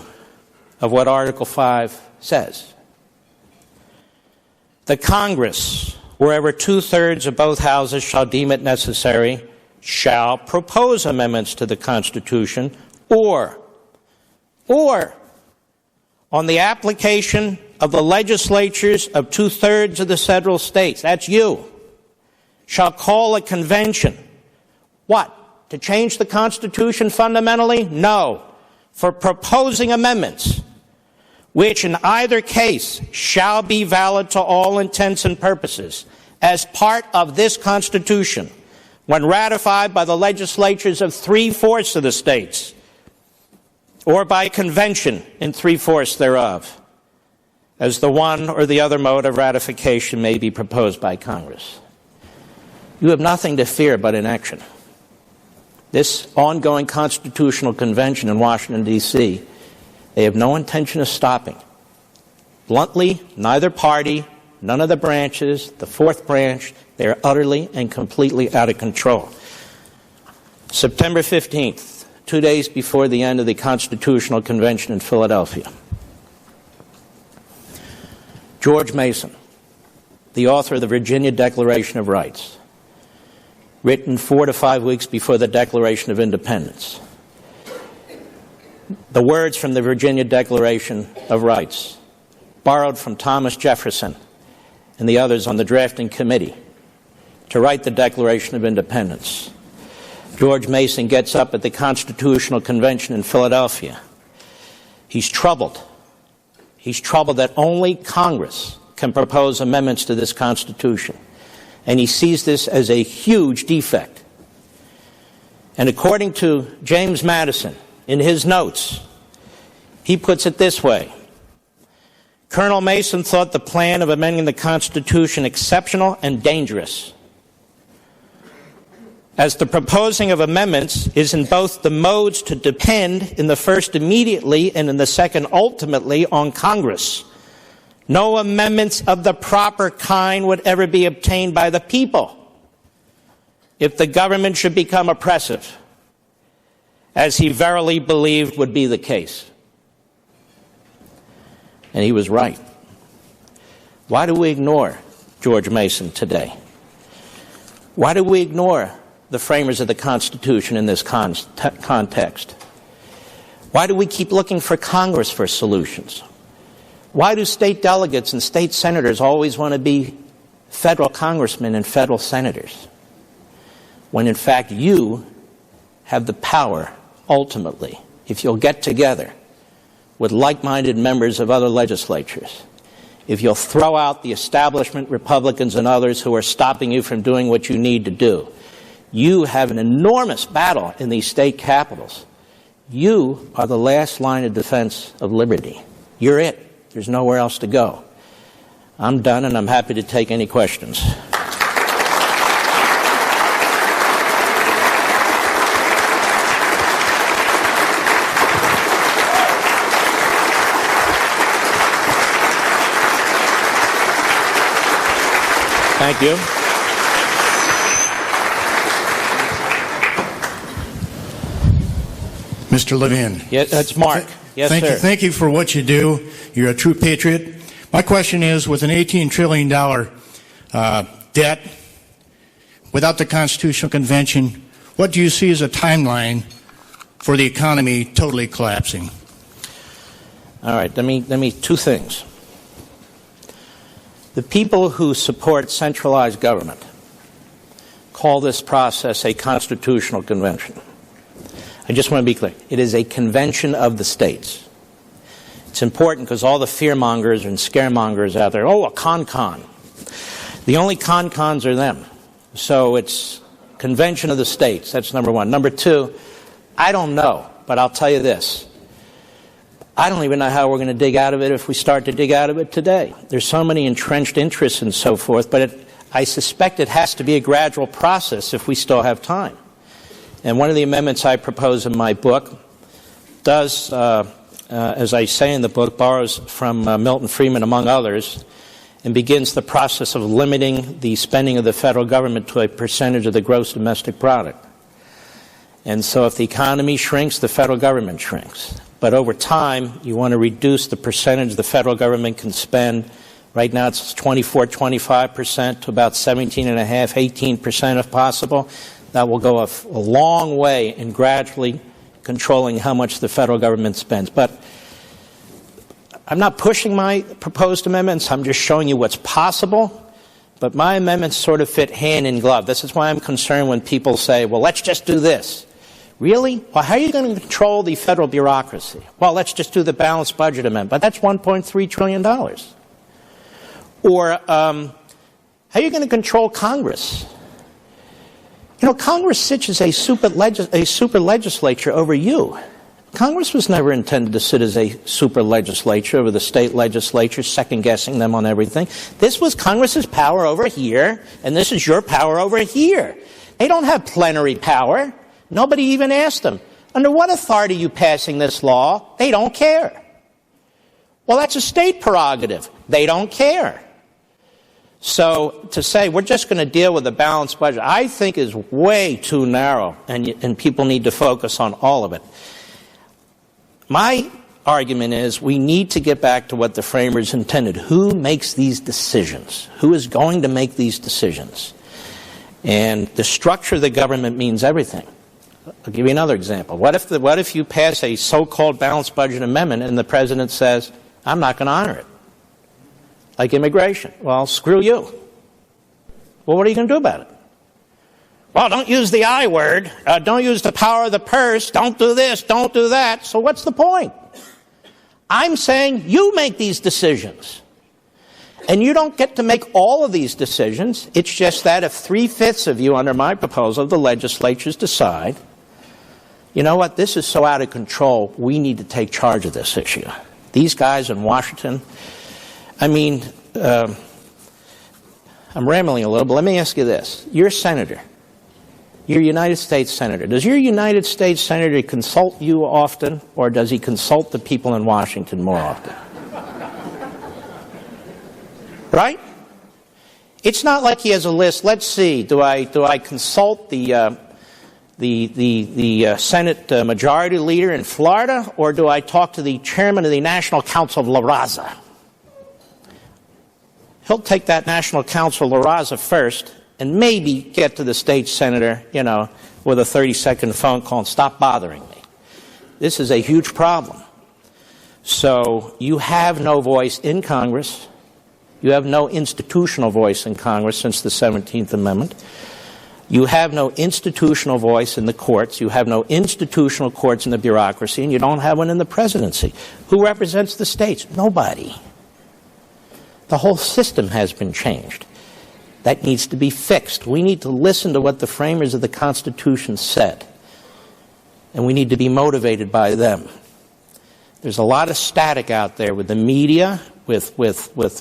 of what Article 5 says. The Congress, wherever 2/3 of both houses shall deem it necessary, shall propose amendments to the Constitution or on the application of the legislatures of 2/3 of the federal states, that's you, shall call a convention. What? To change the Constitution fundamentally? No. For proposing amendments, which in either case shall be valid to all intents and purposes as part of this Constitution when ratified by the legislatures of 3/4 of the states or by convention in 3/4 thereof, as the one or the other mode of ratification may be proposed by Congress. You have nothing to fear but inaction. This ongoing constitutional convention in Washington, D.C., they have no intention of stopping. Bluntly, neither party, none of the branches, the fourth branch, they are utterly and completely out of control. September 15th, 2 days before the end of the Constitutional Convention in Philadelphia, George Mason, the author of the Virginia Declaration of Rights, written 4 to 5 weeks before the Declaration of Independence. The words from the Virginia Declaration of Rights, borrowed from Thomas Jefferson and the others on the drafting committee to write the Declaration of Independence. George Mason gets up at the Constitutional Convention in Philadelphia. He's troubled. He's troubled that only Congress can propose amendments to this Constitution. And he sees this as a huge defect. And according to James Madison, in his notes, he puts it this way. Colonel Mason thought the plan of amending the Constitution exceptional and dangerous, as the proposing of amendments is in both the modes to depend in the first immediately and in the second ultimately on Congress. No amendments of the proper kind would ever be obtained by the people if the government should become oppressive, as he verily believed would be the case. And he was right. Why do we ignore George Mason today? Why do we ignore the framers of the Constitution in this context? Why do we keep looking for Congress for solutions? Why do state delegates and state senators always want to be federal congressmen and federal senators, when in fact you have the power ultimately, if you'll get together with like-minded members of other legislatures, if you'll throw out the establishment Republicans and others who are stopping you from doing what you need to do, you have an enormous battle in these state capitals. You are the last line of defense of liberty. You're it. There's nowhere else to go. I'm done, and I'm happy to take any questions. Thank you. Mr. Levin. Yes, that's Mark. Yes, thank sir. you. Thank you for what you do. You're a true patriot. My question is, with an $18 trillion debt, without the Constitutional Convention, what do you see as a timeline for the economy totally collapsing? All right, let me two things. The people who support centralized government call this process a constitutional convention. I just want to be clear. It is a convention of the states. It's important because all the fearmongers and scaremongers out there, oh, a con-con. The only con-cons are them. So it's Convention of the States, that's number one. Number two, I don't know, but I'll tell you this. I don't even know how we're going to dig out of it if we start to dig out of it today. There's so many entrenched interests and so forth, but I suspect it has to be a gradual process if we still have time. And one of the amendments I propose in my book does, as I say in the book, borrows from Milton Friedman, among others, and begins the process of limiting the spending of the federal government to a percentage of the gross domestic product. And so if the economy shrinks, the federal government shrinks. But over time, you want to reduce the percentage the federal government can spend. Right now it's 24-25% to about 17.5%, 18% if possible. That will go a long way in gradually controlling how much the federal government spends. But I'm not pushing my proposed amendments. I'm just showing you what's possible. But my amendments sort of fit hand in glove. This is why I'm concerned when people say, well, let's just do this. Really? Well, how are you going to control the federal bureaucracy? Well, let's just do the balanced budget amendment. But that's $1.3 trillion. Or how are you going to control Congress? You know, Congress sits as a super legislature over you. Congress was never intended to sit as a super legislature over the state legislature, second-guessing them on everything. This was Congress's power over here, and this is your power over here. They don't have plenary power. Nobody even asked them. Under what authority are you passing this law? They don't care. Well, that's a state prerogative. They don't care. So to say we're just going to deal with a balanced budget, I think is way too narrow, and people need to focus on all of it. My argument is we need to get back to what the framers intended. Who makes these decisions? Who is going to make these decisions? And the structure of the government means everything. I'll give you another example. What if you pass a so-called balanced budget amendment and the president says, I'm not going to honor it? Like immigration. Well, screw you. Well, what are you going to do about it? Well, don't use the I word. Don't use the power of the purse. Don't do this. Don't do that. So what's the point? I'm saying you make these decisions. And you don't get to make all of these decisions. It's just that if 3/5 of you, under my proposal, the legislatures decide, you know what, this is so out of control, we need to take charge of this issue. These guys in Washington, I mean, I'm rambling a little, but let me ask you this. You're a senator. You're a United States senator. Does your United States senator consult you often, or does he consult the people in Washington more often? Right? It's not like he has a list. Let's see. Do I consult the Senate Majority Leader in Florida, or do I talk to the Chairman of the National Council of La Raza? He'll take that National Council of La Raza first, and maybe get to the state senator, you know, with a 30-second phone call and stop bothering me. This is a huge problem. So you have no voice in Congress. You have no institutional voice in Congress since the 17th Amendment. You have no institutional voice in the courts. You have no institutional courts in the bureaucracy, and you don't have one in the presidency. Who represents the states? Nobody. The whole system has been changed. That needs to be fixed. We need to listen to what the framers of the Constitution said, and we need to be motivated by them. There's a lot of static out there with the media, with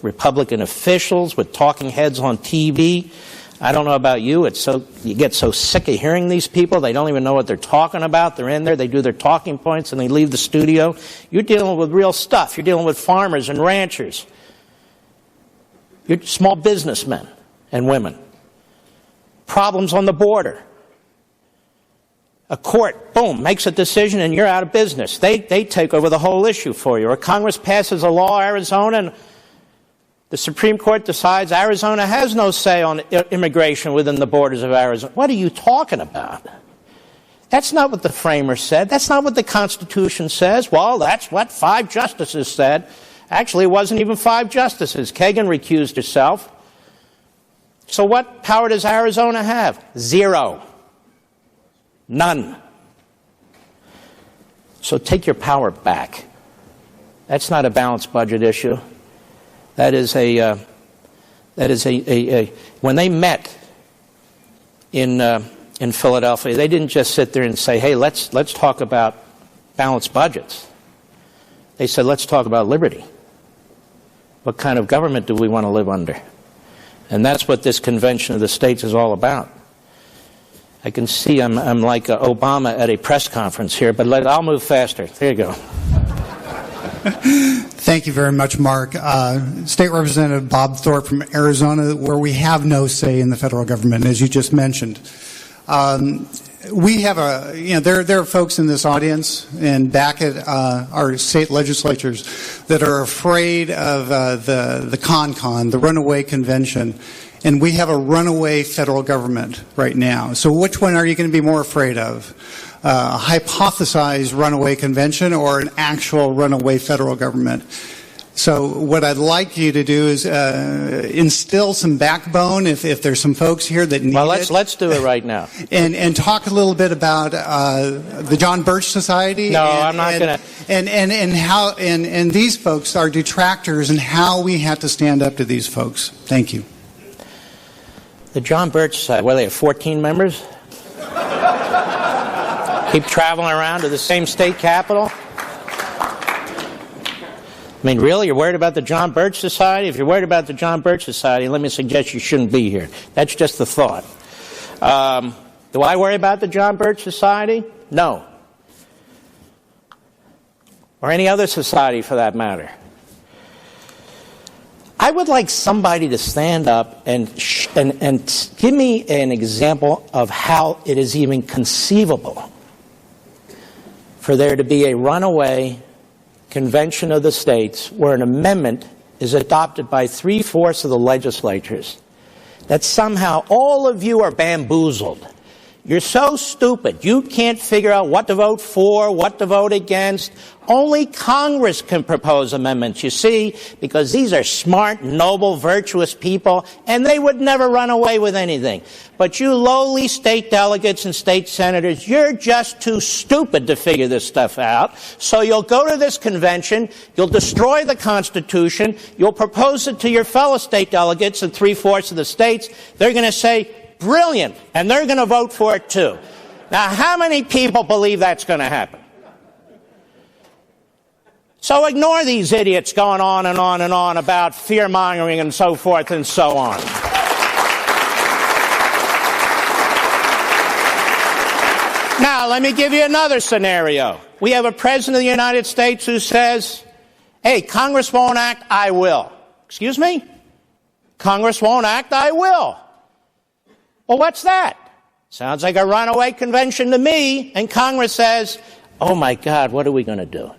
Republican officials, with talking heads on TV. I don't know about you. You get so sick of hearing these people. They don't even know what they're talking about. They're in there, they do their talking points, and they leave the studio. You're dealing with real stuff. You're dealing with farmers and ranchers. You're small businessmen and women. Problems on the border. A court, boom, makes a decision and you're out of business. They take over the whole issue for you. Or Congress passes a law, Arizona, and the Supreme Court decides Arizona has no say on immigration within the borders of Arizona. What are you talking about? That's not what the framers said. That's not what the Constitution says. Well, that's what 5 justices said. Actually, it wasn't even 5 justices. Kagan recused herself. So what power does Arizona have? 0. None. So take your power back. That's not a balanced budget issue. That is when they met in in Philadelphia, they didn't just sit there and say, hey, let's talk about balanced budgets. They said, let's talk about liberty. What kind of government do we want to live under? And that's what this Convention of the States is all about. I can see I'm like Obama at a press conference here, but I'll move faster. There you go. Thank you very much, Mark. State Representative Bob Thorpe from Arizona, where we have no say in the federal government, as you just mentioned. We have there are folks in this audience and back at our state legislatures that are afraid of the CON, the Runaway Convention, and we have a runaway federal government right now. So which one are you going to be more afraid of? A hypothesized runaway convention or an actual runaway federal government? So what I'd like you to do is instill some backbone if there's some folks here that need it. Well, let's do it right now. And talk a little bit about the John Birch Society. No, I'm not going to. And how and these folks are detractors and how we have to stand up to these folks. Thank you. The John Birch Society, what do they have, 14 members? Keep traveling around to the same state capital? I mean, really, you're worried about the John Birch Society? If you're worried about the John Birch Society, let me suggest you shouldn't be here. That's just the thought. Do I worry about the John Birch Society? No. Or any other society for that matter. I would like somebody to stand up and give me an example of how it is even conceivable for there to be a runaway Convention of the States where an amendment is adopted by 3/4 of the legislatures, that somehow all of you are bamboozled. You're so stupid. You can't figure out what to vote for, what to vote against. Only Congress can propose amendments, you see, because these are smart, noble, virtuous people, and they would never run away with anything. But you lowly state delegates and state senators, you're just too stupid to figure this stuff out. So you'll go to this convention, you'll destroy the Constitution, you'll propose it to your fellow state delegates in 3/4 of the states. They're going to say, brilliant, and they're going to vote for it too. Now, how many people believe that's going to happen? So ignore these idiots going on and on and on about fear-mongering and so forth and so on. Now, let me give you another scenario. We have a president of the United States who says, hey, Congress won't act, I will. Excuse me? Congress won't act, I will. Well, what's that? Sounds like a runaway convention to me. And Congress says, oh, my God, what are we going to do?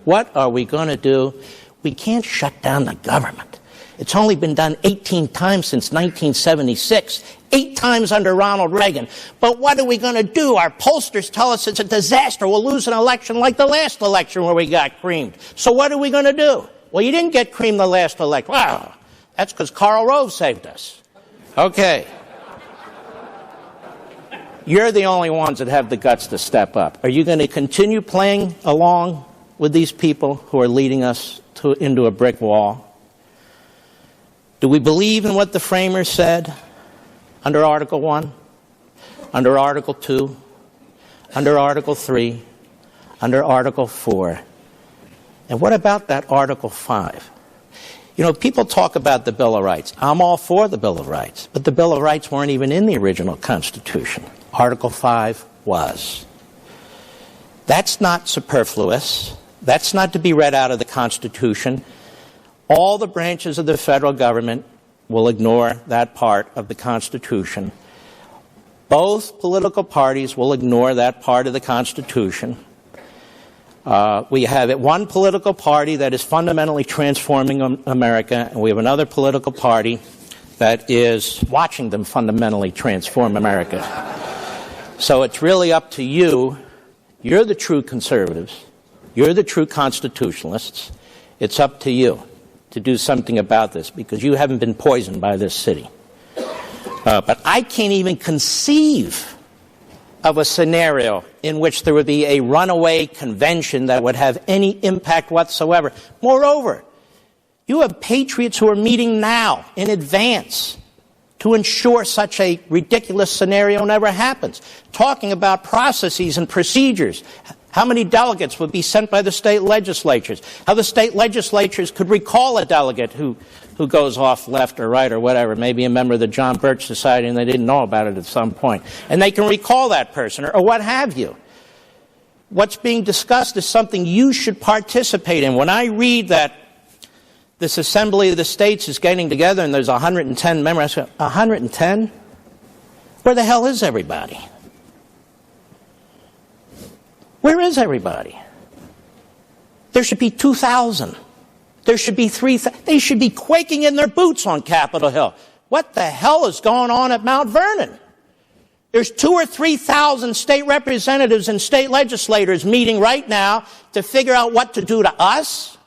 What are we going to do? We can't shut down the government. It's only been done 18 times since 1976, 8 times under Ronald Reagan. But what are we going to do? Our pollsters tell us it's a disaster. We'll lose an election like the last election where we got creamed. So what are we going to do? Well, you didn't get creamed the last election. Wow, that's because Karl Rove saved us. Okay. You're the only ones that have the guts to step up. Are you going to continue playing along with these people who are leading us into a brick wall? Do we believe in what the framers said under Article 1, under Article 2, under Article 3, under Article 4? And what about that Article 5? You know, people talk about the Bill of Rights. I'm all for the Bill of Rights, but the Bill of Rights weren't even in the original Constitution. Article 5 was. That's not superfluous. That's not to be read out of the Constitution. All the branches of the federal government will ignore that part of the Constitution. Both political parties will ignore that part of the Constitution. We have one political party that is fundamentally transforming America, and we have another political party that is watching them fundamentally transform America. So it's really up to you. You're the true conservatives. You're the true constitutionalists. It's up to you to do something about this because you haven't been poisoned by this city. But I can't even conceive of a scenario in which there would be a runaway convention that would have any impact whatsoever. Moreover, you have patriots who are meeting now in advance to ensure such a ridiculous scenario never happens. Talking about processes and procedures. How many delegates would be sent by the state legislatures? How the state legislatures could recall a delegate who goes off left or right or whatever, maybe a member of the John Birch Society and they didn't know about it at some point. And they can recall that person or what have you. What's being discussed is something you should participate in. When I read that this Assembly of the States is getting together and there's 110 members, I say, 110? Where the hell is everybody? Where is everybody? There should be 2,000. There should be 3,000. They should be quaking in their boots on Capitol Hill. What the hell is going on at Mount Vernon? There's 2,000 or 3,000 state representatives and state legislators meeting right now to figure out what to do to us.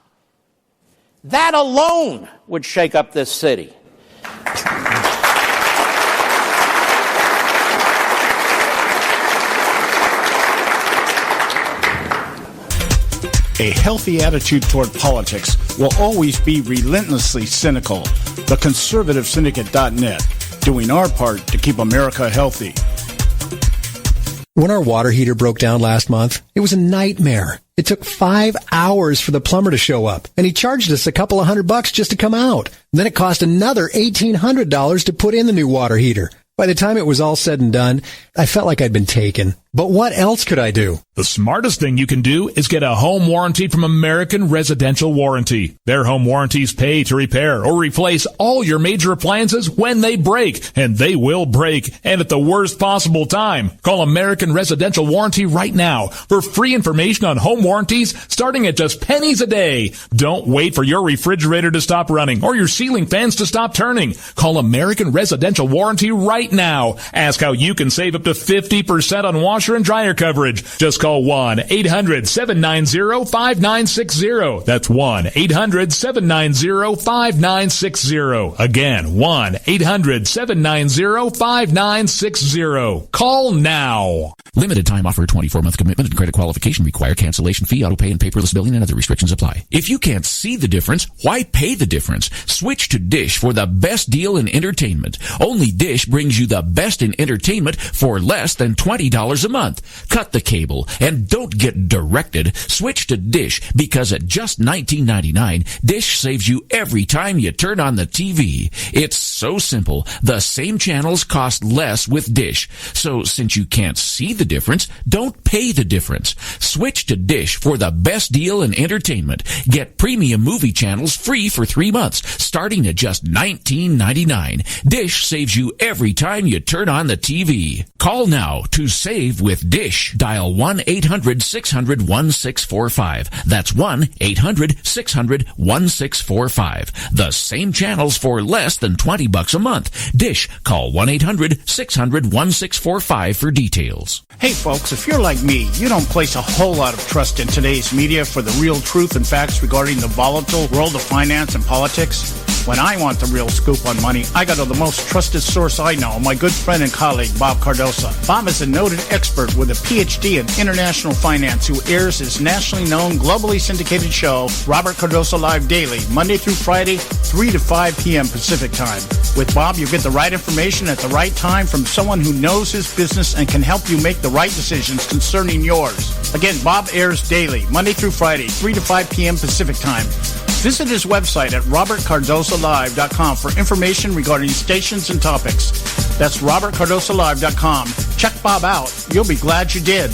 That alone would shake up this city. A healthy attitude toward politics will always be relentlessly cynical. The Conservative Syndicate.net, doing our part to keep America healthy. When our water heater broke down last month, it was a nightmare. It took 5 hours for the plumber to show up, and he charged us a couple of $100 just to come out. And then it cost another $1,800 to put in the new water heater. By the time it was all said and done, I felt like I'd been taken. But what else could I do? The smartest thing you can do is get a home warranty from American Residential Warranty. Their home warranties pay to repair or replace all your major appliances when they break, and they will break, and at the worst possible time. Call American Residential Warranty right now for free information on home warranties starting at just pennies a day. Don't wait for your refrigerator to stop running or your ceiling fans to stop turning. Call American Residential Warranty right now. Ask how you can save up to 50% on washer and dryer coverage. Just call 1-800-790-5960. That's 1-800-790-5960. Again, 1-800-790-5960. Call now. Limited time offer, 24-month commitment and credit qualification require cancellation fee, auto pay, and paperless billing and other restrictions apply. If you can't see the difference, why pay the difference? Switch to Dish for the best deal in entertainment. Only Dish brings you the best in entertainment for less than $20 a month. Cut the cable and don't get directed. Switch to Dish because at just $19.99, Dish saves you every time you turn on the TV. It's so simple. The same channels cost less with Dish. So since you can't see the difference, don't pay the difference. Switch to Dish for the best deal in entertainment. Get premium movie channels free for 3 months, starting at just $19.99. Dish saves you every time you turn on the TV. Call now to save with Dish. Dial 1-800-600-1645. That's 1-800-600-1645. The same channels for less than $20 a month. Dish. Call 1-800-600-1645 for details. Hey folks, if you're like me, you don't place a whole lot of trust in today's media for the real truth and facts regarding the volatile world of finance and politics. When I want the real scoop on money, I go to the most trusted source I know, my good friend and colleague, Bob Cardoso. Bob is a noted expert with a PhD in international finance who airs his nationally known, globally syndicated show, Robert Cardoso Live Daily, Monday through Friday, 3 to 5 p.m. Pacific Time. With Bob, you get the right information at the right time from someone who knows his business and can help you make the right decisions concerning yours. Again, Bob airs daily, Monday through Friday, 3 to 5 p.m. Pacific Time. Visit his website at robertcardosolive.com for information regarding stations and topics. That's robertcardosolive.com. Check Bob out. You'll be glad you did.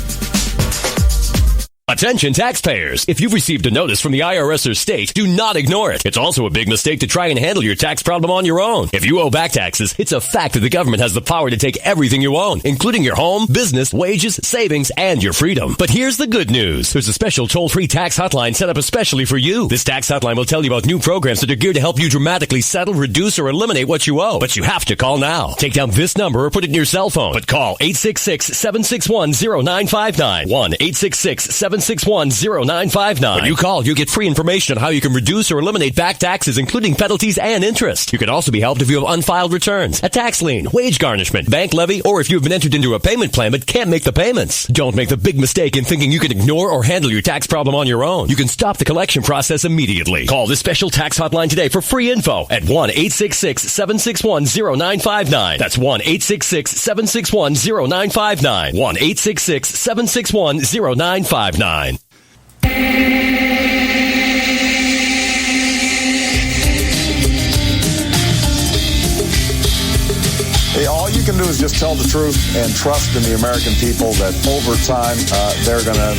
Attention taxpayers! If you've received a notice from the IRS or state, do not ignore it. It's also a big mistake to try and handle your tax problem on your own. If you owe back taxes, it's a fact that the government has the power to take everything you own, including your home, business, wages, savings, and your freedom. But here's the good news. There's a special toll-free tax hotline set up especially for you. This tax hotline will tell you about new programs that are geared to help you dramatically settle, reduce, or eliminate what you owe. But you have to call now. Take down this number or put it in your cell phone. But call 866-761-0959. 1-866-761-0959. 1-866-761-0959. When you call, you get free information on how you can reduce or eliminate back taxes, including penalties and interest. You can also be helped if you have unfiled returns, a tax lien, wage garnishment, bank levy, or if you have been entered into a payment plan but can't make the payments. Don't make the big mistake in thinking you can ignore or handle your tax problem on your own. You can stop the collection process immediately. Call this special tax hotline today for free info at 1-866-761-0959. That's 1-866-761-0959. 1-866-761-0959. Hey, all you can do is just tell the truth and trust in the American people that over time they're going to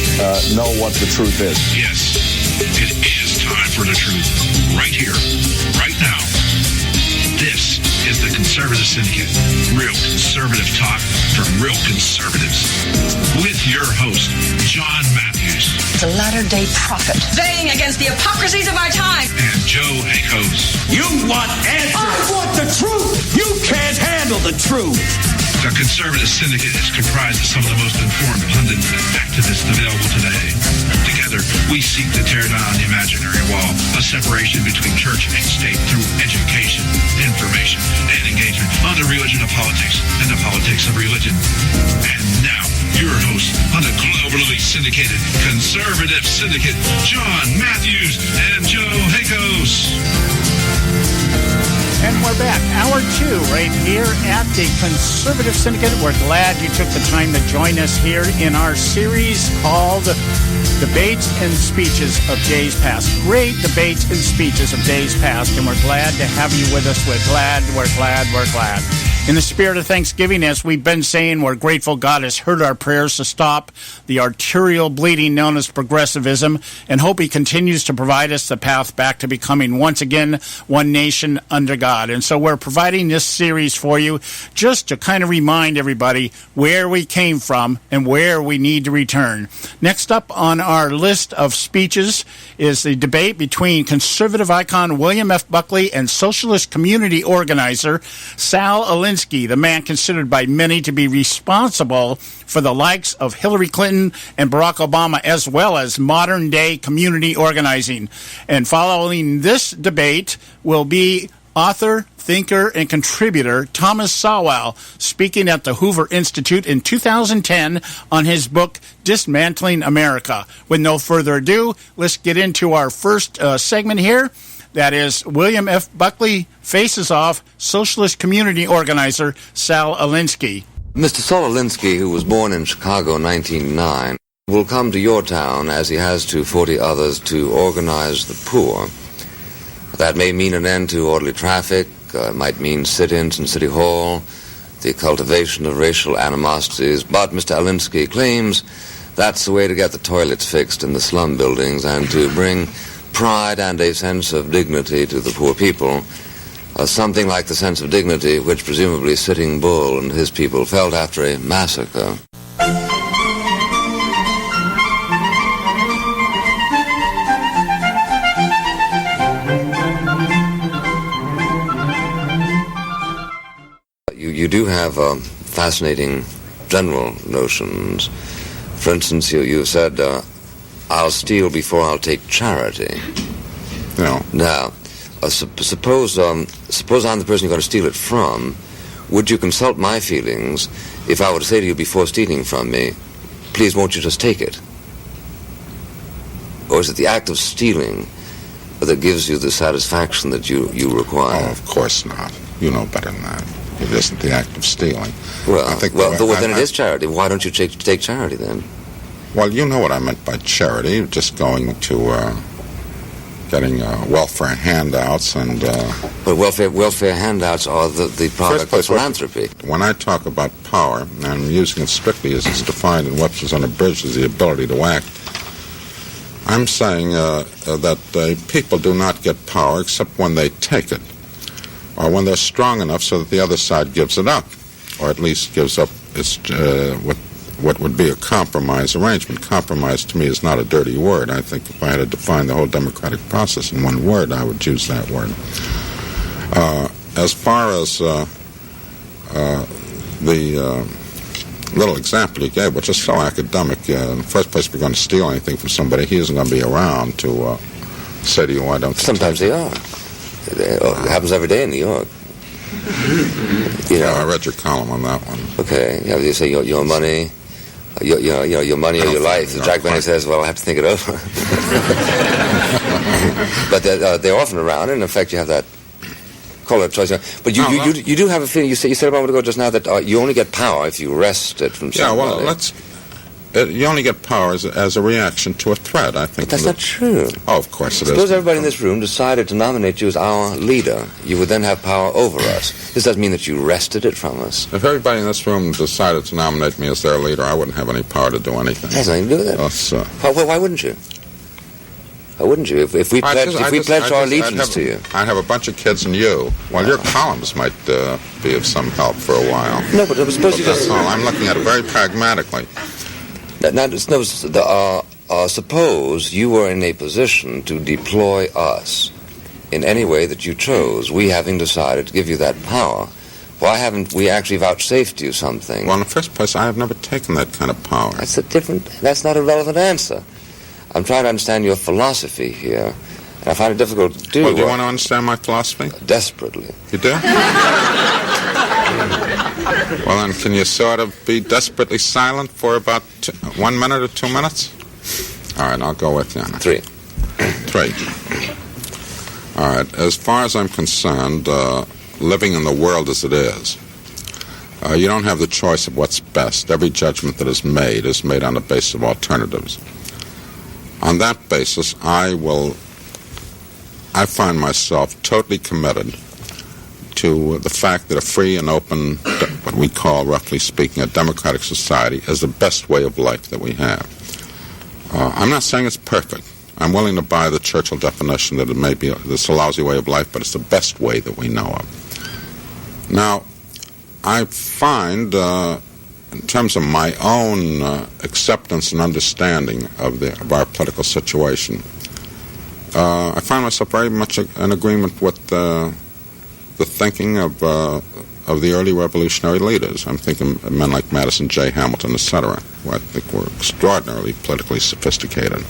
know what the truth is. Yes, it is time for the truth. Right here, right now. This is the Conservative Syndicate. Real conservative talk from real conservatives. With your host, John Matthews. The latter-day prophet. Saying against the hypocrisies of our time. And Joe Akos. You want answers. I want the truth. You can't handle the truth. The Conservative Syndicate is comprised of some of the most informed pundits and activists available today. Together, we seek to tear down the imaginary wall, a separation between church and state through education, information, and engagement on the religion of politics and the politics of religion. And now, your host on the globally syndicated Conservative Syndicate, John Matthews and Joe Akos. And we're back. Hour 2 right here at the Conservative Syndicate. We're glad you took the time to join us here in our series called Debates and Speeches of Days Past. Great debates and speeches of days past, and we're glad to have you with us. We're glad. In the spirit of Thanksgiving, as we've been saying, we're grateful God has heard our prayers to stop the arterial bleeding known as progressivism, and hope He continues to provide us the path back to becoming once again one nation under God. And so we're providing this series for you just to kind of remind everybody where we came from and where we need to return. Next up on our list of speeches is the debate between conservative icon William F. Buckley and socialist community organizer Sal Alinsky, the man considered by many to be responsible for the likes of Hillary Clinton and Barack Obama, as well as modern-day community organizing. And following this debate will be author, thinker, and contributor Thomas Sowell speaking at the Hoover Institute in 2010 on his book, Dismantling America. With no further ado, let's get into our first segment here. That is William F. Buckley faces off socialist community organizer Sal Alinsky. Mr. Saul Alinsky, who was born in Chicago in 1909, will come to your town, as he has to 40 others, to organize the poor. That may mean an end to orderly traffic, might mean sit-ins in City Hall, the cultivation of racial animosities, but Mr. Alinsky claims that's the way to get the toilets fixed in the slum buildings and to bring pride and a sense of dignity to the poor people, something like the sense of dignity which presumably Sitting Bull and his people felt after a massacre. You do have fascinating general notions. For instance, you said, I'll steal before I'll take charity. No. Now, suppose I'm the person you're going to steal it from. Would you consult my feelings if I were to say to you before stealing from me, please won't you just take it? Or is it the act of stealing that gives you the satisfaction that you require? Oh, of course not. You know better than that. It isn't the act of stealing. Well, then it is charity. Why don't you take charity then? Well, you know what I meant by charity, just going to getting welfare handouts and... But welfare handouts are the product of philanthropy. When I talk about power, and I'm using it strictly as it's defined in Webster's Unabridged as the ability to act, I'm saying that people do not get power except when they take it, or when they're strong enough so that the other side gives it up, or at least gives up its what would be a compromise arrangement. Compromise to me is not a dirty word. I think if I had to define the whole democratic process in one word, I would use that word. As far as the little example you gave, which is so academic. In the first place, if you're going to steal anything from somebody, he isn't going to be around to say to you, why don't you? Sometimes they are. It happens every day in New York. Yeah, I read your column on that one. Okay, yeah, you say your money, your money or your life. Jack Benny says, well, I have to think it over. But they're often around, and in effect, you have that call it choice. But you do have a feeling. You said a moment ago just now that you only get power if you wrest it from somebody. Yeah, well, you only get power as a reaction to a threat, I think. But that's not true. Oh, of course it is. Suppose everybody in this room decided to nominate you as our leader. You would then have power over us. This doesn't mean that you wrested it from us. If everybody in this room decided to nominate me as their leader, I wouldn't have any power to do anything. It has nothing to do with it. Why wouldn't you? Why wouldn't you? If we pledged our allegiance to you. I have a bunch of kids and you. Well, your columns might be of some help for a while. No, but suppose you just... That's all. I'm looking at it very pragmatically. Suppose you were in a position to deploy us in any way that you chose, we having decided to give you that power. Why haven't we actually vouchsafed you something? Well, in the first place, I have never taken that kind of power. That's not a relevant answer. I'm trying to understand your philosophy here, and I find it difficult to do. Well, do you want to understand my philosophy? Desperately. You do? Well, then, can you sort of be desperately silent for about 1 minute or 2 minutes? All right, I'll go with you on it. 3. 3. All right, as far as I'm concerned, living in the world as it is, you don't have the choice of what's best. Every judgment that is made on the basis of alternatives. On that basis, I find myself totally committed to the fact that a free and open, what we call, roughly speaking, a democratic society is the best way of life that we have. I'm not saying it's perfect. I'm willing to buy the Churchill definition that it may be this a lousy way of life, but it's the best way that we know of. Now, I find, in terms of my own acceptance and understanding of our political situation, I find myself very much in agreement with the thinking of the early revolutionary leaders. I'm thinking of men like Madison J. Hamilton, etc., who I think were extraordinarily politically sophisticated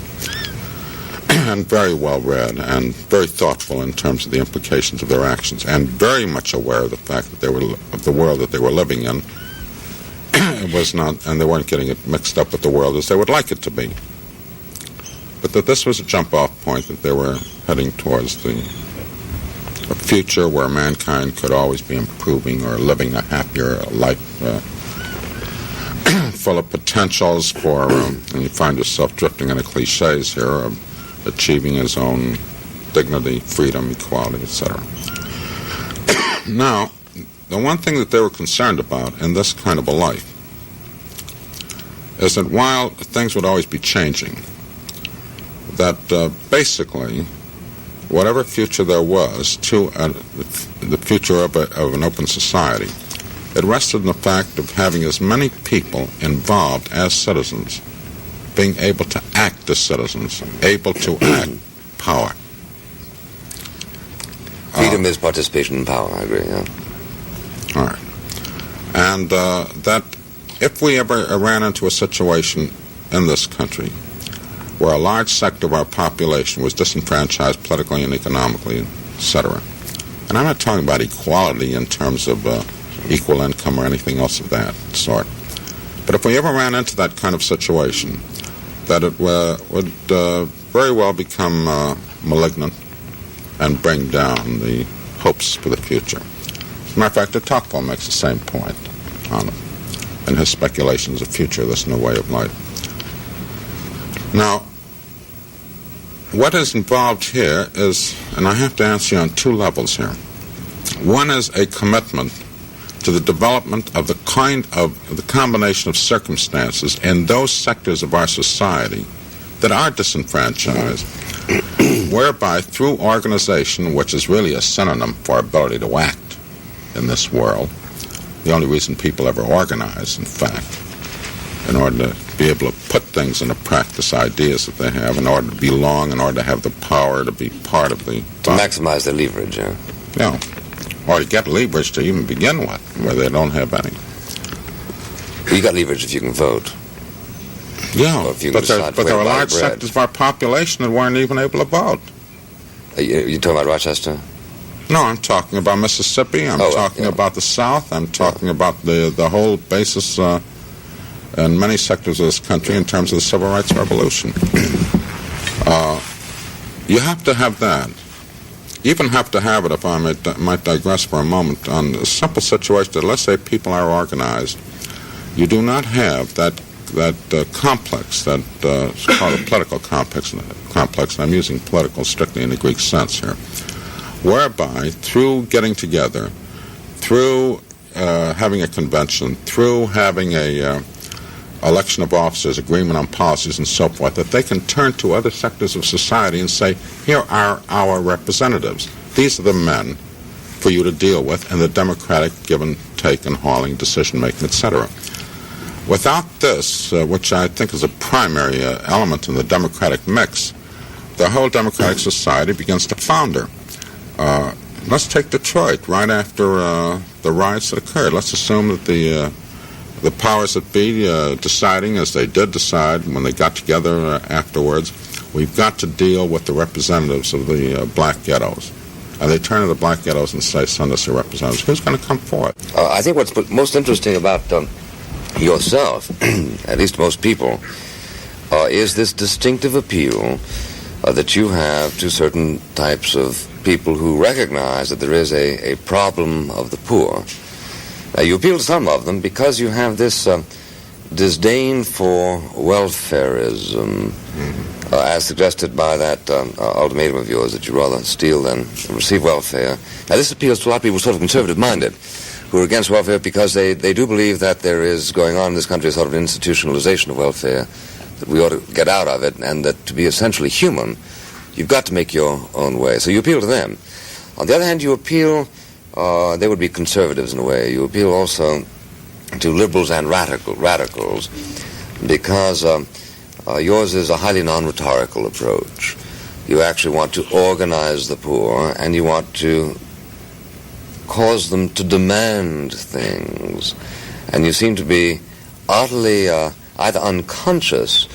and very well read and very thoughtful in terms of the implications of their actions, and very much aware of the fact that of the world that they were living in. It was not, and they weren't getting it mixed up with the world as they would like it to be. But that this was a jump-off point, that they were heading towards a future where mankind could always be improving or living a happier life, full of potentials for, and you find yourself drifting into cliches here, of achieving his own dignity, freedom, equality, etc. Now, the one thing that they were concerned about in this kind of a life is that while things would always be changing, that basically whatever future there was to the future of an open society, it rested in the fact of having as many people involved as citizens, being able to act as citizens, able to act power. Freedom is participation in power, I agree, yeah. All right. And that if we ever ran into a situation in this country where a large sector of our population was disenfranchised politically and economically, etc., and I'm not talking about equality in terms of equal income or anything else of that sort, but if we ever ran into that kind of situation, that it would very well become malignant and bring down the hopes for the future. As a matter of fact, de Tocqueville makes the same point on it in his speculations of future, this new way of life. Now, what is involved here is, and I have to answer you on 2 levels here. One is a commitment to the development of the combination of circumstances in those sectors of our society that are disenfranchised, whereby through organization, which is really a synonym for ability to act in this world, the only reason people ever organize, in fact, in order to be able to put things into practice, ideas that they have, in order to belong, in order to have the power to be part of the... To maximize their leverage, yeah. Yeah. Or to get leverage to even begin with, where they don't have any. You got leverage if you can vote. Yeah, but there are large sectors of our population that weren't even able to vote. You talking about Rochester? No, I'm talking about Mississippi. I'm talking about the South. I'm talking about the whole basis in many sectors of this country in terms of the civil rights revolution. You have to have that. You even have to have it, if I might digress for a moment, on a simple situation that, let's say people are organized. You do not have that complex, that it's called a political complex, and I'm using political strictly in the Greek sense here, whereby through getting together, through having a convention, through having a election of officers, agreement on policies and so forth, that they can turn to other sectors of society and say, here are our representatives. These are the men for you to deal with in the democratic give and take and hauling, decision-making, etc. Without this, which I think is a primary element in the democratic mix, the whole democratic society begins to founder. Let's take Detroit right after the riots that occurred. Let's assume that the powers that be deciding, as they did decide when they got together afterwards, we've got to deal with the representatives of the black ghettos. And they turn to the black ghettos and say, send us your representatives. Who's going to come forward? I think what's most interesting about yourself, at least most people, is this distinctive appeal that you have to certain types of people who recognize that there is a problem of the poor. You appeal to some of them because you have this disdain for welfarism, as suggested by that ultimatum of yours that you rather steal than receive welfare. Now, this appeals to a lot of people sort of conservative-minded who are against welfare because they do believe that there is going on in this country a sort of institutionalization of welfare, that we ought to get out of it, and that to be essentially human, you've got to make your own way. So you appeal to them. On the other hand, you appeal... they would be conservatives in a way. You appeal also to liberals and radicals because yours is a highly non-rhetorical approach. You actually want to organize the poor, and you want to cause them to demand things. And you seem to be utterly either unconscious,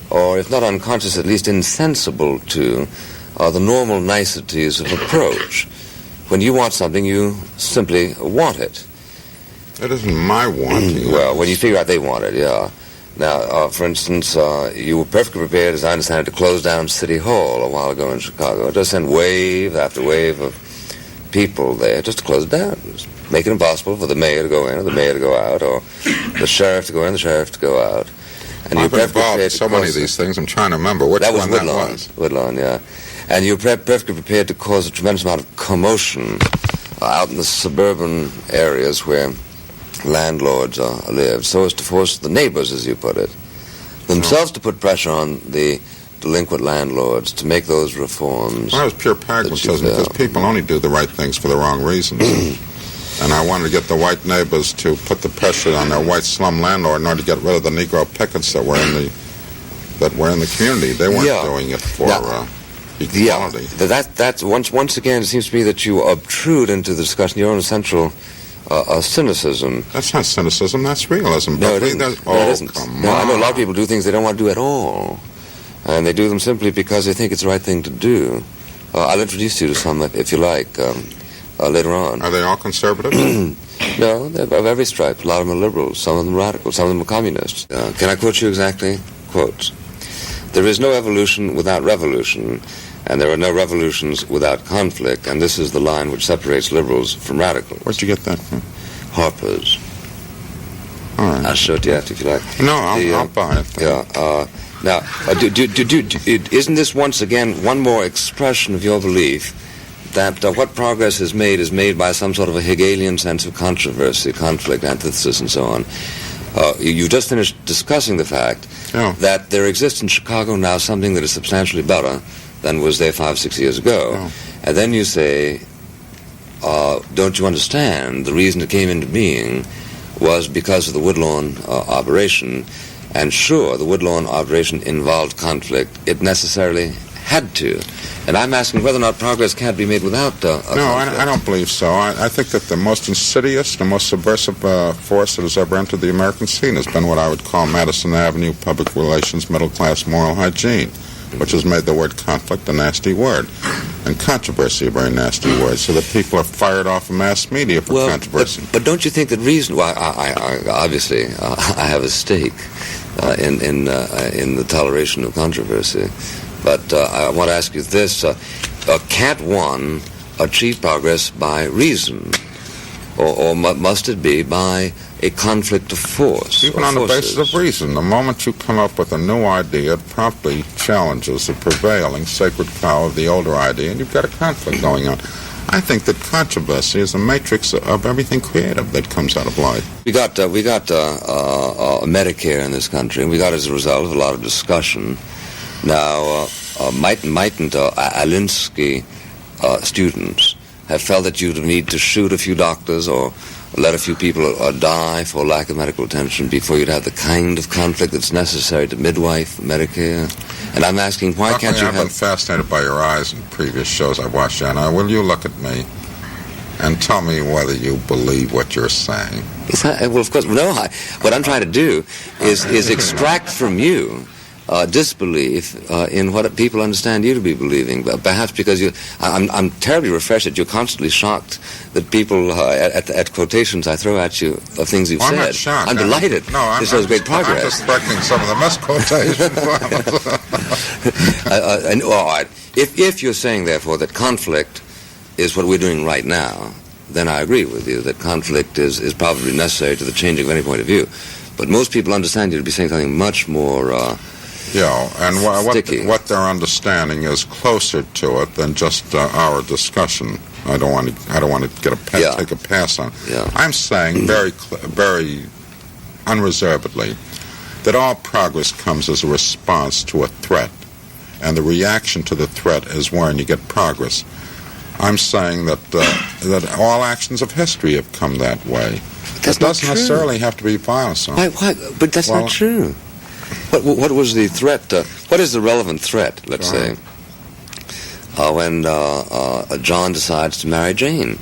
or if not unconscious, at least insensible to the normal niceties of approach. When you want something, you simply want it. It isn't my wanting. Well, when you figure out they want it, yeah. Now, for instance, you were perfectly prepared, as I understand it, to close down City Hall a while ago in Chicago. Just send wave after wave of people there just to close it down. Just make it impossible for the mayor to go in or the mayor to go out, or the sheriff to go in, the sheriff to go out. And I've been involved in so many of these things, I'm trying to remember which one that was. Woodlawn, yeah. And you're perfectly prepared to cause a tremendous amount of commotion out in the suburban areas where landlords live, so as to force the neighbors, as you put it, themselves to put pressure on the delinquent landlords to make those reforms. Well, that was pure pragmatism, because people only do the right things for the wrong reasons. And I wanted to get the white neighbors to put the pressure on their white slum landlord in order to get rid of the Negro pickets that were in the community. They weren't doing it for equality. Yeah, that's once again, it seems to me that you obtrude into the discussion your own essential cynicism. That's not cynicism, that's realism. No, it isn't. Come no, on. I know a lot of people do things they don't want to do at all. And they do them simply because they think it's the right thing to do. I'll introduce you to some, if you like, later on. Are they all conservative? No, they're of every stripe. A lot of them are liberals, some of them radicals, some of them are communists. Can I quote you exactly? Quotes. There is no evolution without revolution, and there are no revolutions without conflict, and this is the line which separates liberals from radicals. Where'd you get that from? Harper's. All right. I'll show it to you after if you like. No, I'll buy it. Yeah. Now, isn't this once again one more expression of your belief that what progress is made by some sort of a Hegelian sense of controversy, conflict, antithesis, and so on? You just finished discussing the fact that there exists in Chicago now something that is substantially better than was there 5-6 years ago. And then you say, don't you understand, the reason it came into being was because of the Woodlawn operation. And sure, the Woodlawn operation involved conflict. It necessarily had to. And I'm asking whether or not progress can't be made without a conflict. I don't believe so. I think that the most insidious, the most subversive force that has ever entered the American scene has been what I would call Madison Avenue public relations, middle-class moral hygiene, which has made the word conflict a nasty word, and controversy a very nasty word, so that people are fired off of mass media for controversy. But don't you think that reason? Well, I obviously I have a stake in the toleration of controversy, but I want to ask you this: can't one achieve progress by reason, or must it be by a conflict of force? Even on the basis of reason. The moment you come up with a new idea, it promptly challenges the prevailing sacred power of the older idea, and you've got a conflict going on. I think that controversy is a matrix of everything creative that comes out of life. We got Medicare in this country, and we got as a result of a lot of discussion. Now, mightn't Alinsky students have felt that you'd need to shoot a few doctors or let a few people die for lack of medical attention before you'd have the kind of conflict that's necessary to midwife Medicare? And I'm asking, why can't you have... I've been fascinated by your eyes in previous shows I've watched, Anna. Will you look at me and tell me whether you believe what you're saying? Well, of course, no. What I'm trying to do is extract from you disbelief in what people understand you to be believing. Perhaps because I'm terribly refreshed that you're constantly shocked that people at quotations I throw at you of things you've said. I'm not shocked. I'm delighted. This shows great progress. I'm just correcting some of the misquotations. If you're saying, therefore, that conflict is what we're doing right now, then I agree with you that conflict is probably necessary to the changing of any point of view. But most people understand you to be saying something much more and what they're understanding is closer to it than just our discussion. I don't want to take a pass on. Yeah. I'm saying very unreservedly that all progress comes as a response to a threat, and the reaction to the threat is when you get progress. I'm saying that that all actions of history have come that way. That's it doesn't necessarily have to be violence. Why? But that's not true. What was the threat? What is the relevant threat, let's say, when John decides to marry Jane?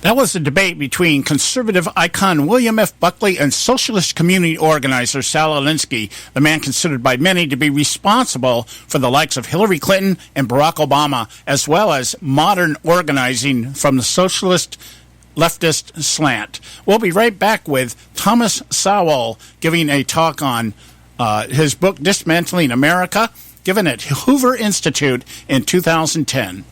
That was a debate between conservative icon William F. Buckley and socialist community organizer Sal Alinsky, the man considered by many to be responsible for the likes of Hillary Clinton and Barack Obama, as well as modern organizing from the socialist leftist slant. We'll be right back with Thomas Sowell giving a talk on his book Dismantling America, given at Hoover Institute in 2010.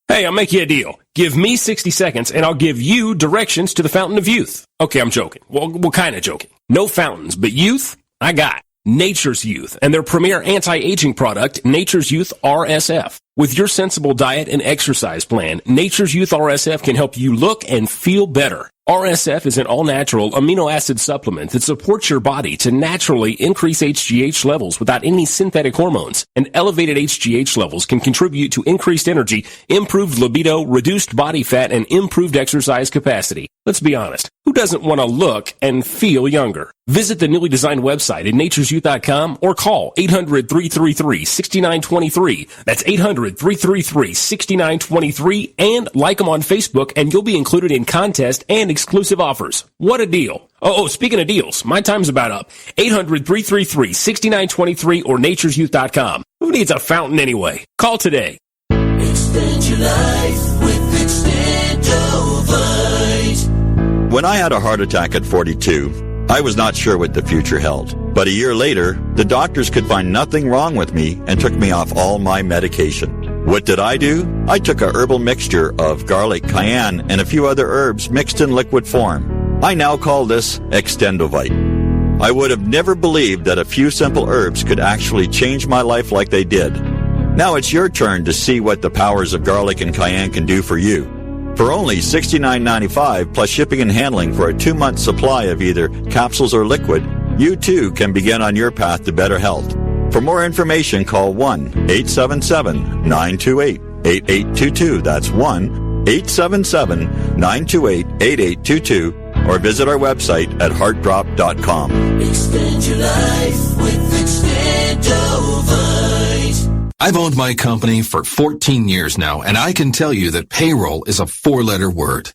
Hey, I'll make you a deal. Give me 60 seconds and I'll give you directions to the Fountain of Youth. Okay, I'm joking. Well, kind of joking. No fountains, but youth, I got. Nature's Youth and their premier anti-aging product, Nature's Youth RSF. With your sensible diet and exercise plan, Nature's Youth RSF can help you look and feel better. RSF is an all-natural amino acid supplement that supports your body to naturally increase HGH levels without any synthetic hormones. And elevated HGH levels can contribute to increased energy, improved libido, reduced body fat, and improved exercise capacity. Let's be honest. Who doesn't want to look and feel younger? Visit the newly designed website at naturesyouth.com or call 800-333-6923. That's 800-333-6923 and like them on Facebook and you'll be included in contest and exclusive offers. What a deal. Oh, speaking of deals, my time's about up. 800-333-6923 or naturesyouth.com. Who needs a fountain anyway? Call today. Extend your life with Extendovite. When I had a heart attack at 42, I was not sure what the future held. But a year later, the doctors could find nothing wrong with me and took me off all my medication. What did I do? I took a herbal mixture of garlic, cayenne, and a few other herbs mixed in liquid form. I now call this Extendovite. I would have never believed that a few simple herbs could actually change my life like they did. Now it's your turn to see what the powers of garlic and cayenne can do for you. For only $69.95 plus shipping and handling for a 2-month supply of either capsules or liquid, you too can begin on your path to better health. For more information, call 1-877-928-8822. That's 1 877-928-8822 or visit our website at heartdrop.com. Extend your life with Extendovite. I've owned my company for 14 years now, and I can tell you that payroll is a 4-letter word.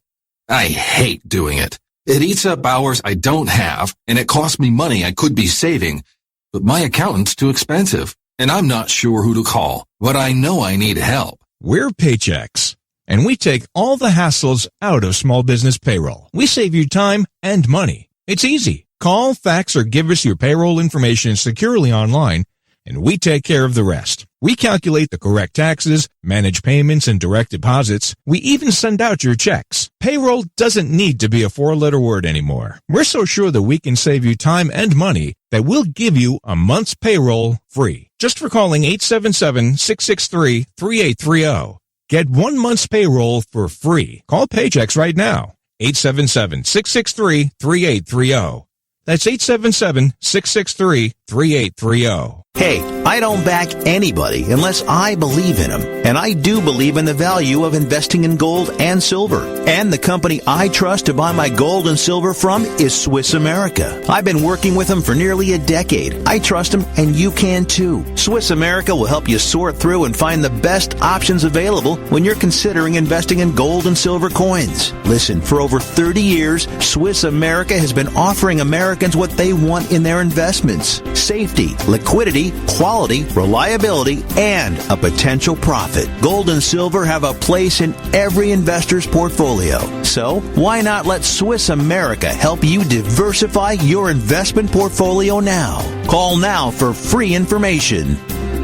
I hate doing it. It eats up hours I don't have, and it costs me money I could be saving. But my accountant's too expensive, and I'm not sure who to call, but I know I need help. We're Paychex, and we take all the hassles out of small business payroll. We save you time and money. It's easy. Call, fax, or give us your payroll information securely online, and we take care of the rest. We calculate the correct taxes, manage payments and direct deposits. We even send out your checks. Payroll doesn't need to be a 4-letter word anymore. We're so sure that we can save you time and money that we'll give you a month's payroll free. Just for calling 877-663-3830. Get 1 month's payroll for free. Call Paychex right now. 877-663-3830. That's 877-663-3830. Hey, I don't back anybody unless I believe in them. And I do believe in the value of investing in gold and silver. And the company I trust to buy my gold and silver from is Swiss America. I've been working with them for nearly a decade. I trust them, and you can too. Swiss America will help you sort through and find the best options available when you're considering investing in gold and silver coins. Listen, for over 30 years, Swiss America has been offering Americans what they want in their investments: safety, liquidity, quality, reliability, and a potential profit. Gold and silver have a place in every investor's portfolio. So, why not let Swiss America help you diversify your investment portfolio now? Call now for free information.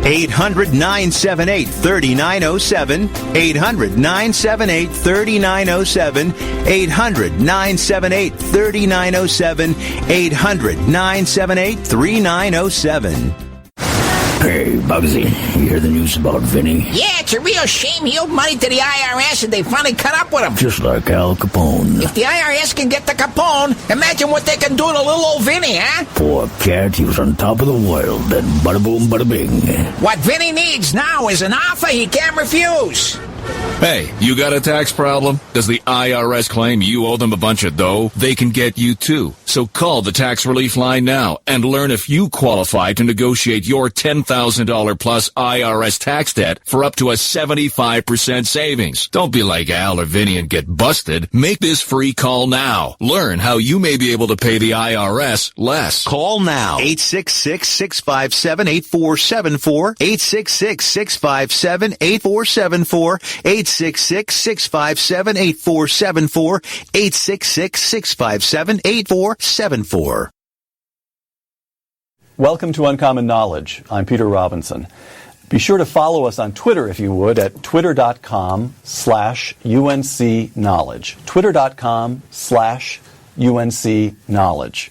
800-978-3907, 800-978-3907, 800-978-3907, 800-978-3907. Hey, Bugsy, you hear the news about Vinny? Yeah, it's a real shame he owed money to the IRS and they finally cut up with him. Just like Al Capone. If the IRS can get the Capone, imagine what they can do to little old Vinny, huh? Poor cat, he was on top of the world, then bada boom, bada bing. What Vinny needs now is an offer he can't refuse. Hey, you got a tax problem? Does the IRS claim you owe them a bunch of dough? They can get you too. So call the tax relief line now and learn if you qualify to negotiate your $10,000 plus IRS tax debt for up to a 75% savings. Don't be like Al or Vinny and get busted. Make this free call now. Learn how you may be able to pay the IRS less. Call now. 866-657-8474. 866-657-8474. 866-657-8474. 866-657-8474. Welcome to Uncommon Knowledge. I'm Peter Robinson. Be sure to follow us on Twitter, if you would, at twitter.com/UNCKnowledge. Twitter.com/UNCKnowledge.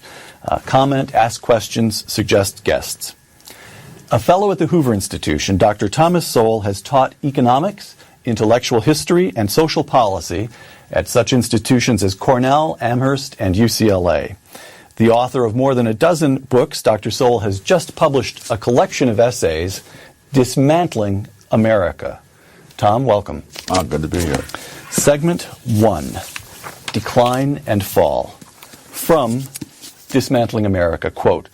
Comment, ask questions, suggest guests. A fellow at the Hoover Institution, Dr. Thomas Sowell has taught economics, intellectual history, and social policy at such institutions as Cornell, Amherst, and UCLA. The author of more than a dozen books, Dr. Sowell has just published a collection of essays, Dismantling America. Tom, welcome. Good to be here. Segment 1, Decline and Fall. From Dismantling America, quote,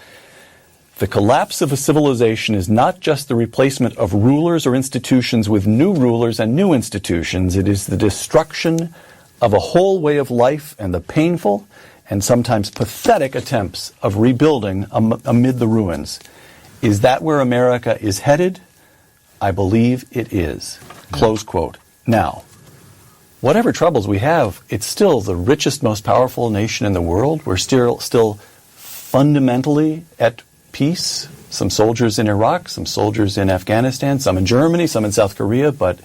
"The collapse of a civilization is not just the replacement of rulers or institutions with new rulers and new institutions. It is the destruction of a whole way of life and the painful and sometimes pathetic attempts of rebuilding amid the ruins. Is that where America is headed? I believe it is." Close quote. Now, whatever troubles we have, it's still the richest, most powerful nation in the world. We're still fundamentally at peace. Some soldiers in Iraq, some soldiers in Afghanistan, some in Germany, some in South Korea, but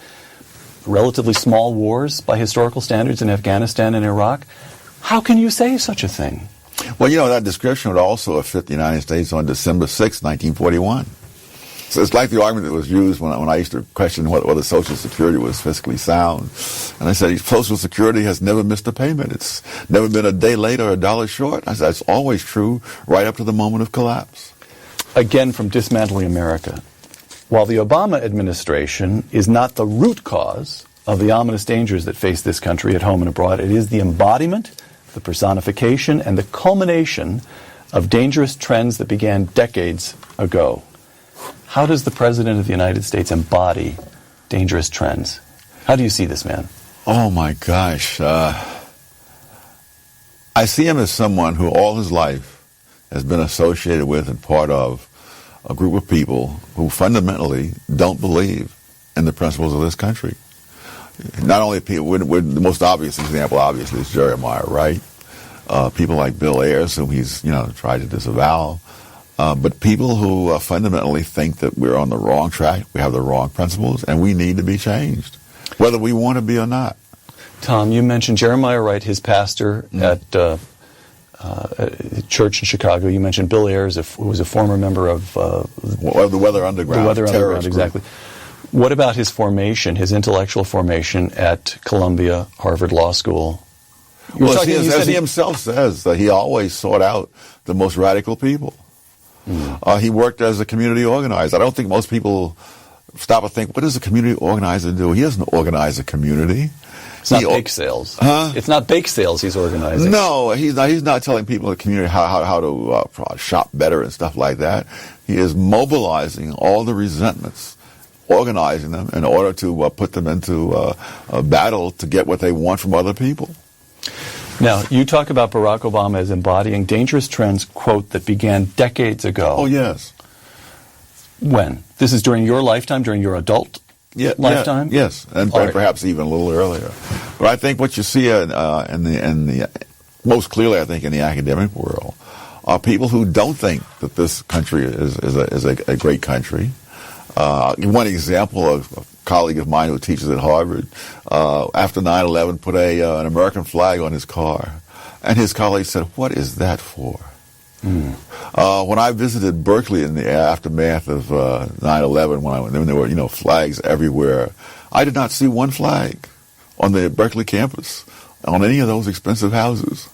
relatively small wars by historical standards in Afghanistan and Iraq. How can you say such a thing? Well, that description would also have fit the United States on December 6, 1941. So it's like the argument that was used when I used to question whether Social Security was fiscally sound. And I said, Social Security has never missed a payment. It's never been a day late or a dollar short. I said, that's always true right up to the moment of collapse. Again, from Dismantling America. While the Obama administration is not the root cause of the ominous dangers that face this country at home and abroad. It is the embodiment, the personification, and the culmination of dangerous trends that began decades ago. How does the President of the United States embody dangerous trends? How do you see this man? Oh, my gosh. I see him as someone who all his life has been associated with and part of a group of people who fundamentally don't believe in the principles of this country. Not only people, the most obvious example, obviously, is Jeremiah Wright. People like Bill Ayers, whom he's, tried to disavow. But people who fundamentally think that we're on the wrong track, we have the wrong principles, and we need to be changed, whether we want to be or not. Tom, you mentioned Jeremiah Wright, his pastor at a church in Chicago. You mentioned Bill Ayers, who was a former member of the Weather Underground. The Weather Underground, exactly. What about his formation, his intellectual formation at Columbia, Harvard Law School? Well, as he himself says, he always sought out the most radical people. He worked as a community organizer. I don't think most people stop and think, what does a community organizer do? He doesn't organize a community. It's not bake sales. It's not bake sales he's organizing. No, he's not telling people in the community how to shop better and stuff like that. He is mobilizing all the resentments, organizing them in order to put them into a battle to get what they want from other people. Now, you talk about Barack Obama as embodying dangerous trends, quote, that began decades ago. Oh, yes. When? This is during your lifetime, during your adult lifetime? Yes, and perhaps even a little earlier. But I think what you see in the most clearly, I think, in the academic world, are people who don't think that this country is a great country. One example of a colleague of mine who teaches at Harvard, after 9/11, put an American flag on his car. And his colleagues said, what is that for? When I visited Berkeley in the aftermath of 9/11, when there were flags everywhere, I did not see one flag on the Berkeley campus on any of those expensive houses.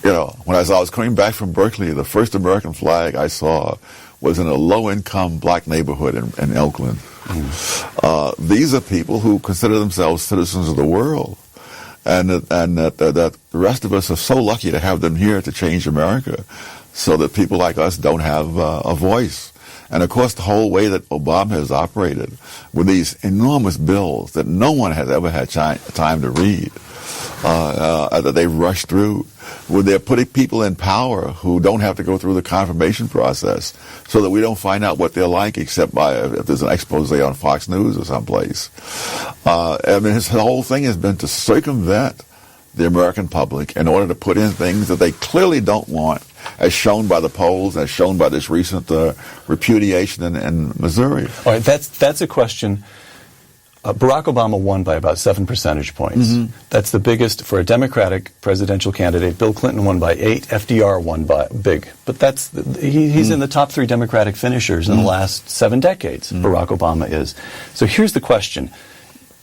When I was coming back from Berkeley, the first American flag I saw was in a low-income black neighborhood in Oakland. These are people who consider themselves citizens of the world, and that the rest of us are so lucky to have them here to change America, so that people like us don't have a voice. And of course, the whole way that Obama has operated with these enormous bills that no one has ever had time to read, that they rush through, where they're putting people in power who don't have to go through the confirmation process, so that we don't find out what they're like except if there's an expose on Fox News or someplace. His whole thing has been to circumvent the American public in order to put in things that they clearly don't want, as shown by the polls, as shown by this recent repudiation in Missouri. All right, that's a question. Barack Obama won by about 7 percentage points. That's the biggest for a Democratic presidential candidate. Bill Clinton won by 8. FDR won by big. But he's in the top 3 Democratic finishers in the last 7 decades. Barack Obama is. So here's the question.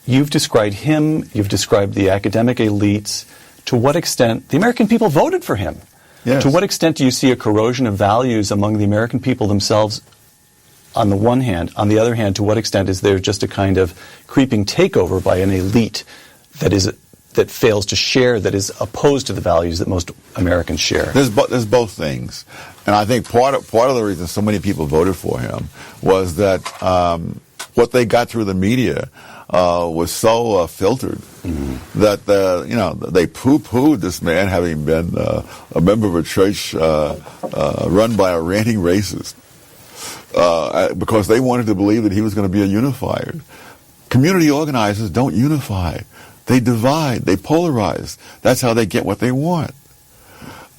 You've described him, you've described the academic elites. To what extent the American people voted for him? Yes. To what extent do you see a corrosion of values among the American people themselves on the one hand? On the other hand, to what extent is there just a kind of creeping takeover by an elite that fails to share, that is opposed to the values that most Americans share? There's both things. And I think part of the reason so many people voted for him was that what they got through the media was so filtered that they poo-pooed this man having been a member of a church run by a ranting racist, because they wanted to believe that he was going to be a unifier. Community organizers don't unify; they divide, they polarize. That's how they get what they want.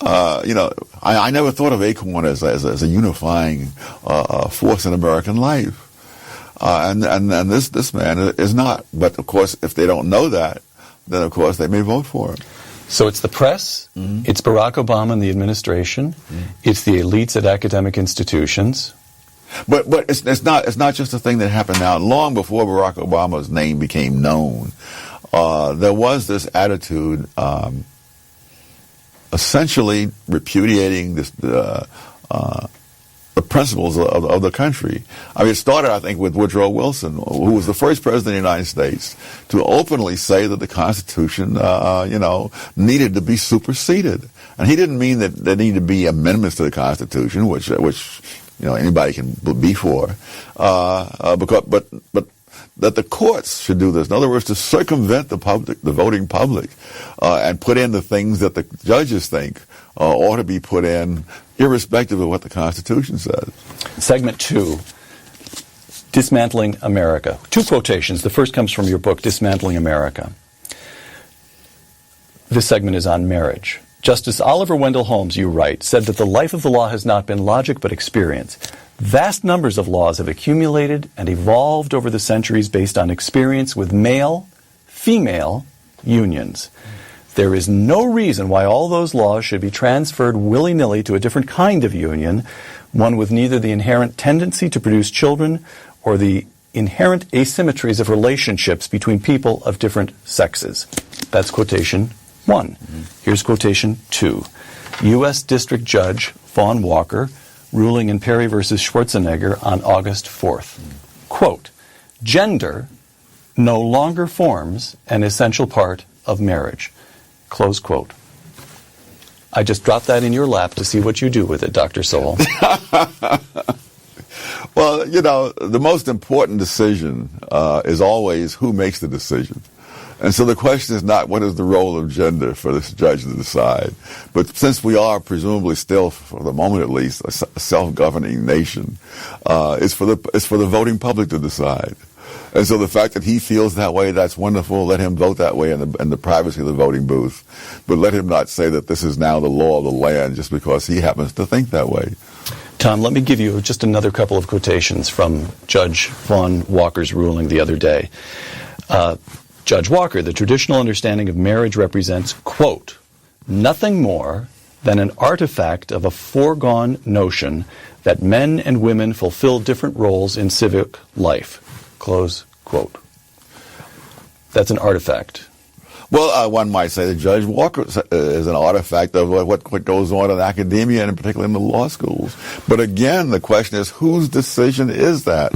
I never thought of Acorn as a unifying force in American life. And this man is not. But of course, if they don't know that, then of course they may vote for him. So it's the press, it's Barack Obama and the administration, it's the elites at academic institutions. But it's not just a thing that happened now. Long before Barack Obama's name became known, there was this attitude, essentially repudiating this the principles of the country. I mean, it started, I think, with Woodrow Wilson, who was the first president of the United States to openly say that the Constitution, needed to be superseded. And he didn't mean that there needed to be amendments to the Constitution, which anybody can be for, but that the courts should do this. In other words, to circumvent the voting public, and put in the things that the judges think ought to be put in, irrespective of what the Constitution says. Segment 2, Dismantling America. 2 quotations. The first comes from your book, Dismantling America. This segment is on marriage. Justice Oliver Wendell Holmes, you write, said that the life of the law has not been logic but experience. Vast numbers of laws have accumulated and evolved over the centuries based on experience with male-female unions. There is no reason why all those laws should be transferred willy-nilly to a different kind of union, one with neither the inherent tendency to produce children or the inherent asymmetries of relationships between people of different sexes. That's quotation 1. Here's quotation 2. U.S. District Judge Vaughn Walker, ruling in Perry versus Schwarzenegger on August 4th. Quote, gender no longer forms an essential part of marriage. Close quote. I just dropped that in your lap to see what you do with it, Dr. Sowell. Well, the most important decision is always who makes the decision. And so the question is not what is the role of gender for this judge to decide, but since we are presumably still, for the moment at least, a self-governing nation, it's for the voting public to decide. And so the fact that he feels that way, that's wonderful. Let him vote that way in the privacy of the voting booth. But let him not say that this is now the law of the land just because he happens to think that way. Tom, let me give you just another couple of quotations from Judge Vaughn Walker's ruling the other day. Judge Walker, the traditional understanding of marriage represents, quote, nothing more than an artifact of a foregone notion that men and women fulfill different roles in civic life. Close quote. That's an artifact. Well, one might say that Judge Walker is an artifact of what goes on in academia and particularly in the law schools. But again, the question is, whose decision is that?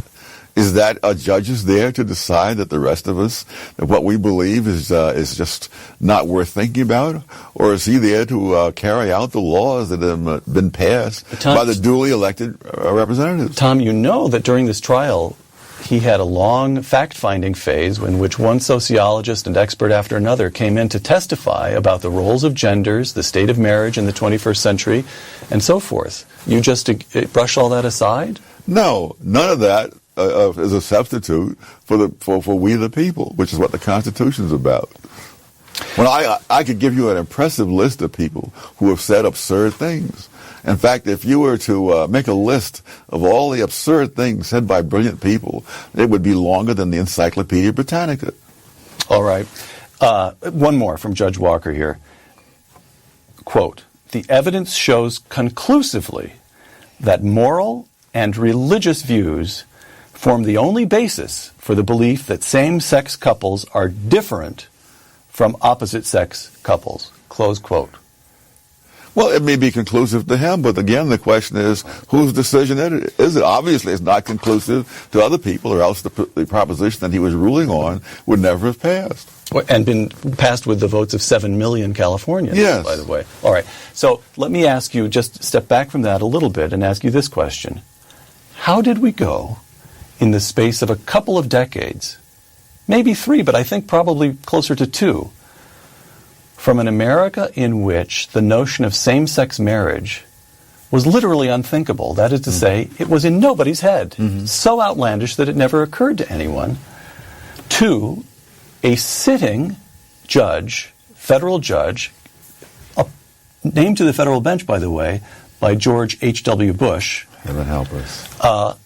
Is that a judge is there to decide that the rest of us, that what we believe is just not worth thinking about? Or is he there to carry out the laws that have been passed by the duly elected representatives? Tom, you know that during this trial, he had a long fact-finding phase in which one sociologist and expert after another came in to testify about the roles of genders, the state of marriage in the 21st century, and so forth. You just brush all that aside? No, none of that is a substitute for we the people, which is what the Constitution is about. Well, I could give you an impressive list of people who have said absurd things. In fact, if you were to make a list of all the absurd things said by brilliant people, it would be longer than the Encyclopedia Britannica. All right. One more from Judge Walker here. Quote, the evidence shows conclusively that moral and religious views form the only basis for the belief that same-sex couples are different from opposite-sex couples. Close quote. Well, it may be conclusive to him, but again, the question is, whose decision is it? Obviously, it's not conclusive to other people, or else the proposition that he was ruling on would never have passed. And been passed with the votes of 7 million Californians, yes, by the way. All right. So let me ask you, just step back from that a little bit and ask you this question. How did we go in the space of a couple of decades, maybe 3, but I think probably closer to 2, from an America in which the notion of same-sex marriage was literally unthinkable, that is to say, it was in nobody's head, so outlandish that it never occurred to anyone, to a sitting judge, federal judge, named to the federal bench, by the way, by George H.W. Bush. Heaven help us.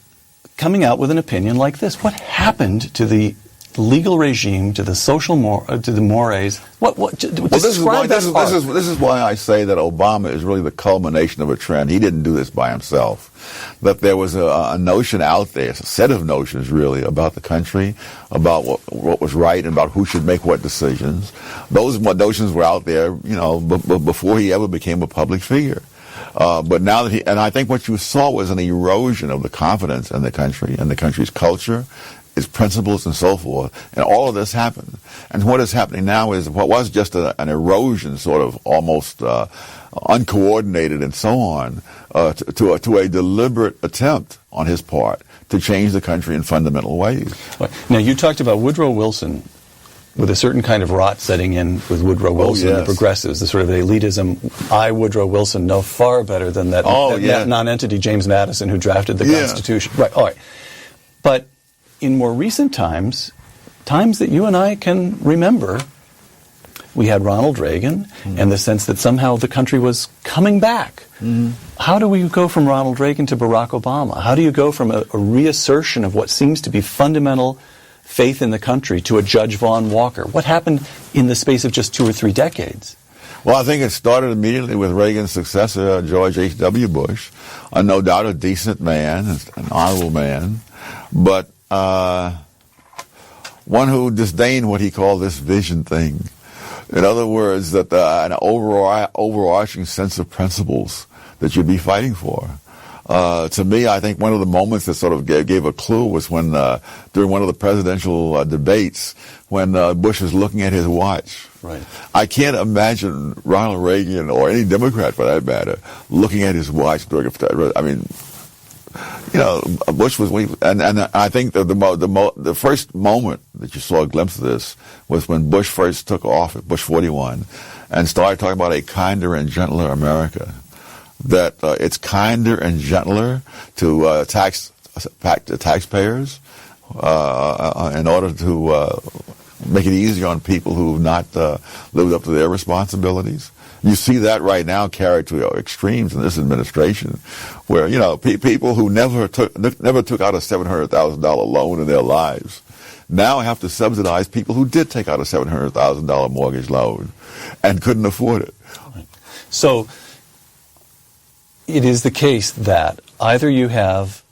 Coming out with an opinion like this. What happened to the legal regime, to the social to the mores? This is why I say that Obama is really the culmination of a trend. He didn't do this by himself. That there was a notion out there, a set of notions really, about the country, about what was right, and about who should make what decisions. Those notions were out there, before he ever became a public figure. But now that and I think what you saw was an erosion of the confidence in the country and the country's culture, its principles and so forth, and all of this happened. And what is happening now is what was just an erosion, sort of almost uncoordinated and so on, to a deliberate attempt on his part to change the country in fundamental ways. Now, you talked about Woodrow Wilson with a certain kind of rot setting in with Woodrow Wilson and the progressives, the sort of elitism. Woodrow Wilson, know far better than that non-entity James Madison who drafted the Constitution. Right, all right. But in more recent times that you and I can remember, we had Ronald Reagan and the sense that somehow the country was coming back. How do we go from Ronald Reagan to Barack Obama? How do you go from a reassertion of what seems to be fundamental faith in the country to a Judge Vaughn Walker? What happened in the space of just 2 or 3 decades? Well, I think it started immediately with Reagan's successor, George H.W. Bush, no doubt a decent man, an honorable man, but one who disdained what he called this vision thing. In other words, that an overarching sense of principles that you'd be fighting for. To me, I think one of the moments that sort of gave a clue was when, during one of the presidential debates, when Bush was looking at his watch. Right. I can't imagine Ronald Reagan, or any Democrat for that matter, looking at his watch during I mean, you know, Bush was, and I think the first moment that you saw a glimpse of this was when Bush first took office, Bush 41, and started talking about a kinder and gentler America. That it's kinder and gentler to tax taxpayers in order to make it easier on people who have not lived up to their responsibilities. You see that right now carried to extremes in this administration, where, you know, people who never took out a $700,000 loan in their lives now have to subsidize people who did take out a $700,000 mortgage loan and couldn't afford it. So it is the case that either you have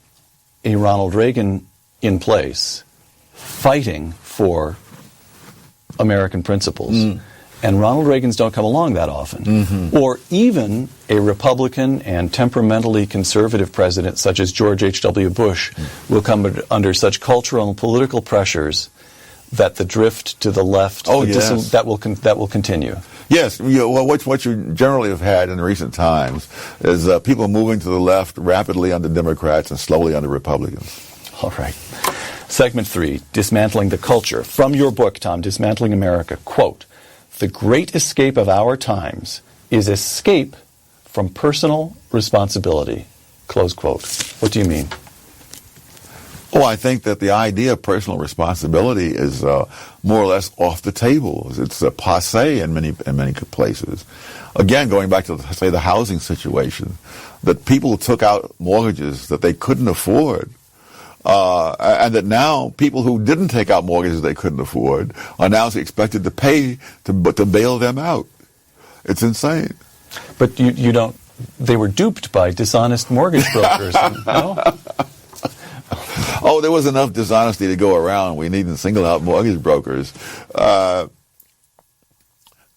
a Ronald Reagan in place fighting for American principles, and Ronald Reagans don't come along that often, or even a Republican and temperamentally conservative president such as George H.W. Bush will come under such cultural and political pressures that the drift to the left that will continue. Yes, what you generally have had in recent times is people moving to the left rapidly under Democrats and slowly under Republicans. All right. Segment 3, Dismantling the Culture. From your book, Tom, Dismantling America, quote, "The great escape of our times is escape from personal responsibility." Close quote. What do you mean? Oh, I think that the idea of personal responsibility is more or less off the table. It's passé in many places. Again, going back to, say, the housing situation, that people took out mortgages that they couldn't afford, and that now people who didn't take out mortgages they couldn't afford are now expected to pay to bail them out. It's insane. But you don't. They were duped by dishonest mortgage brokers. No? Oh, there was enough dishonesty to go around. We needn't single out mortgage brokers.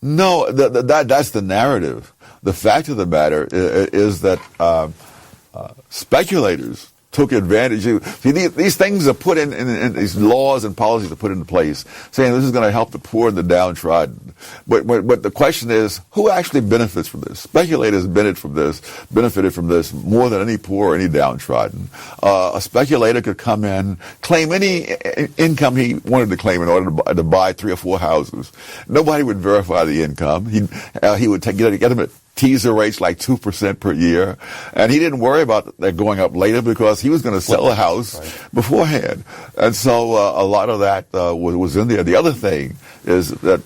No, that's the narrative. The fact of the matter is that speculators took advantage. See, these things are put in these laws and policies are put into place, saying this is going to help the poor and the downtrodden. But the question is, who actually benefits from this? Speculators benefited from this more than any poor or any downtrodden. A speculator could come in, claim any income he wanted to claim in order to buy 3 or 4 houses. Nobody would verify the income. He would get them at teaser rates like 2% per year, and he didn't worry about that going up later because he was going to sell a house beforehand. And so a lot of that was in there. The other thing is that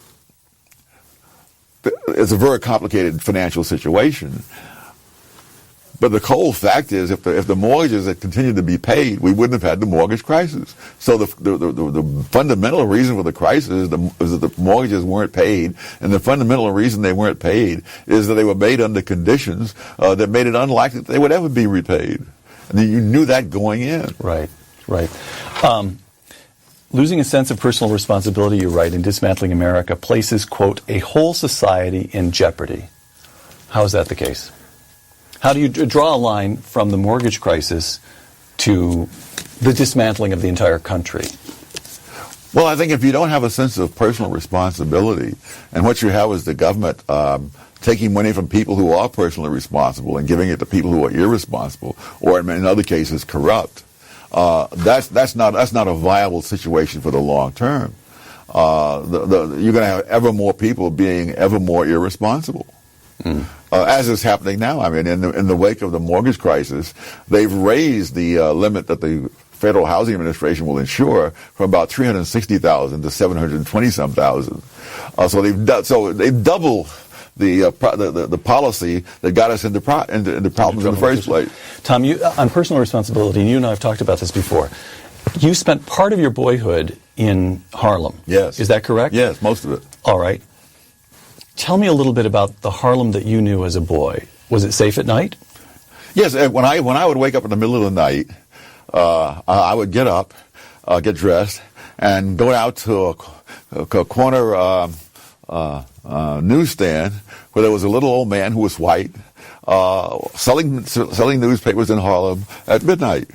it's a very complicated financial situation. But the cold fact is, if the mortgages had continued to be paid, we wouldn't have had the mortgage crisis. So the fundamental reason for the crisis is that the mortgages weren't paid, and the fundamental reason they weren't paid is that they were made under conditions that made it unlikely that they would ever be repaid. And you knew that going in. Right. Losing a sense of personal responsibility, you write, in Dismantling America places, quote, a whole society in jeopardy. How is that the case? How do you draw a line from the mortgage crisis to the dismantling of the entire country? Well, I think if you don't have a sense of personal responsibility, and what you have is the government taking money from people who are personally responsible and giving it to people who are irresponsible, or in other cases corrupt, that's not a viable situation for the long term. You're going to have ever more people being ever more irresponsible. As is happening now. I mean, in the wake of the mortgage crisis, they've raised the limit that the Federal Housing Administration will insure from about 360,000 to 720-some thousand. So they've doubled the policy that got us into problems in the first place. Tom, you, on personal responsibility, and you and I have talked about this before. You spent part of your boyhood in Harlem. Yes. Is that correct? Yes, most of it. All right. Tell me a little bit about the Harlem that you knew as a boy. Was it safe at night? Yes. When I would wake up in the middle of the night, I would get up, get dressed, and go out to a corner newsstand where there was a little old man who was white selling newspapers in Harlem at midnight.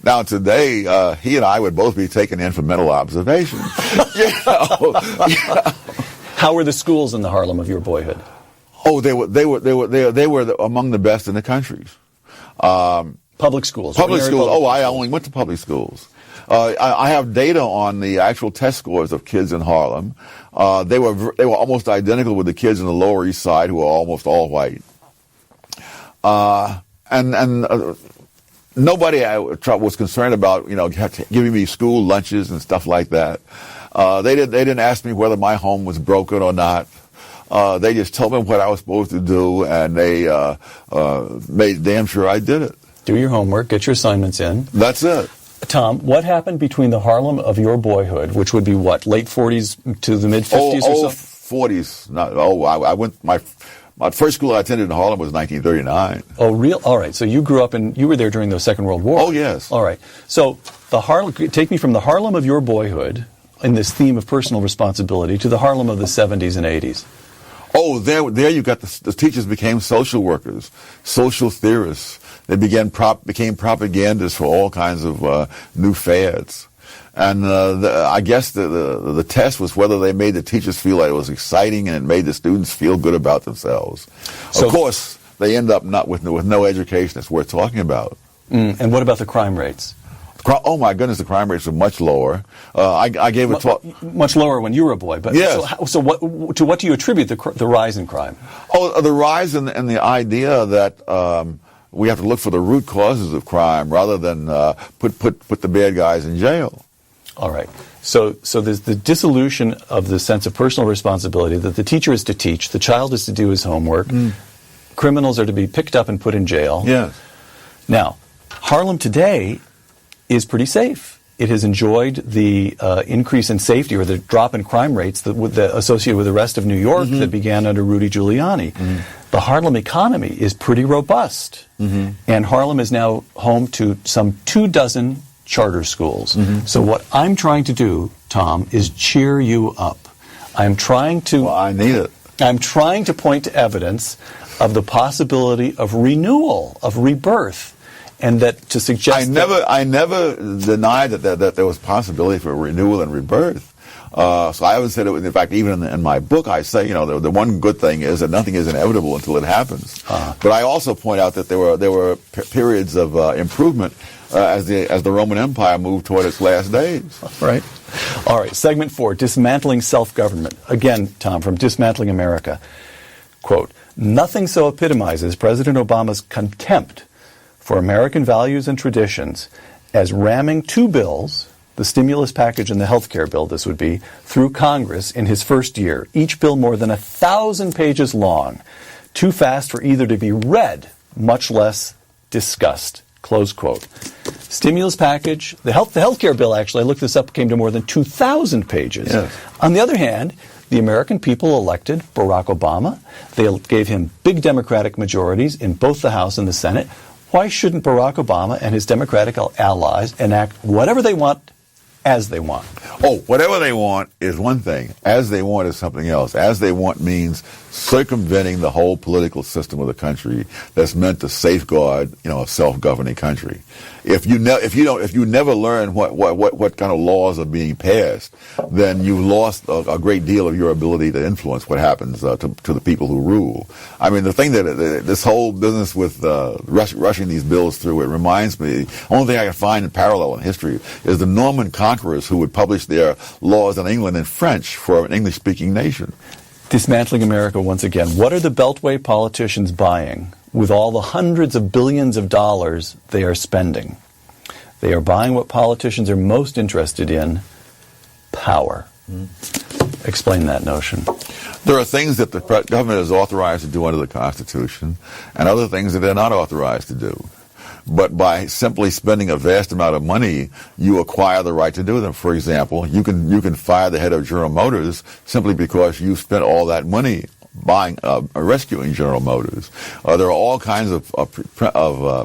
Now today, he and I would both be taken in for mental observation. How were the schools in the Harlem of your boyhood? Oh, they were among the best in the country. Public schools. Public schools. Oh, I only went to public schools. I have data on the actual test scores of kids in Harlem. They were almost identical with the kids in the Lower East Side, who were almost all white. Nobody was concerned about giving me school lunches and stuff like that. They didn't ask me whether my home was broken or not. They just told me what I was supposed to do, and they made damn sure I did it. Do your homework, get your assignments in. That's it. Tom, what happened between the Harlem of your boyhood, which would be what, late 40s to the mid 50s or so? 40s. I went my first school I attended in Harlem was 1939. Oh, real? All right. So you grew up you were there during the Second World War. Oh, yes. All right. So take me from the Harlem of your boyhood in this theme of personal responsibility to the Harlem of the 70s and 80s. Oh, there you got the teachers became social workers, social theorists. They became propagandists for all kinds of new fads. And I guess the test was whether they made the teachers feel like it was exciting and it made the students feel good about themselves. Of course, they end up not with no education that's worth talking about. And what about the crime rates? Oh my goodness, the crime rates are much lower. I gave a talk. Much lower when you were a boy, but yes. So what do you attribute the rise in crime? Oh, the rise in the idea that we have to look for the root causes of crime rather than put the bad guys in jail. All right. So there's the dissolution of the sense of personal responsibility that the teacher is to teach, the child is to do his homework, criminals are to be picked up and put in jail. Yes. Now, Harlem today is pretty safe. It has enjoyed the increase in safety or the drop in crime rates associated with the rest of New York that began under Rudy Giuliani. The Harlem economy is pretty robust. And Harlem is now home to some 24 charter schools. So what I'm trying to do, Tom, is cheer you up. I'm trying to... Well, I need it. I'm trying to point to evidence of the possibility of renewal, of rebirth. And that to suggest I never denied that there was possibility for renewal and rebirth. So I haven't said it. In fact, even in my book, I say the one good thing is that nothing is inevitable until it happens. But I also point out that there were periods of improvement as the Roman Empire moved toward its last days. Right. All right. Segment 4: Dismantling Self-Government. Again, Tom, from Dismantling America. Quote: Nothing so epitomizes President Obama's contempt for American values and traditions as ramming two bills, the stimulus package and the health care bill, this would be, through Congress in his first year, each bill more than 1,000 pages long, too fast for either to be read, much less discussed. Close quote. Stimulus package, the health care bill, actually, I looked this up, came to more than 2,000 pages. Yes. On the other hand, the American people elected Barack Obama. They gave him big Democratic majorities in both the House and the Senate. Why shouldn't Barack Obama and his Democratic allies enact whatever they want as they want? Oh, whatever they want is one thing. As they want is something else. As they want means circumventing the whole political system of the country that's meant to safeguard, a self-governing country. If you never learn what kind of laws are being passed, then you've lost a great deal of your ability to influence what happens to the people who rule. I mean, the thing that this whole business with rushing these bills through, it reminds me. The only thing I can find in parallel in history is the Norman conquerors who would publish their laws in England in French for an English-speaking nation. Dismantling America once again. What are the Beltway politicians buying with all the hundreds of billions of dollars they are spending? They are buying what politicians are most interested in, power. Explain that notion. There are things that the government is authorized to do under the Constitution and other things that they're not authorized to do. But by simply spending a vast amount of money, you acquire the right to do them. For example, you can fire the head of General Motors simply because you spent all that money rescuing General Motors. There are all kinds of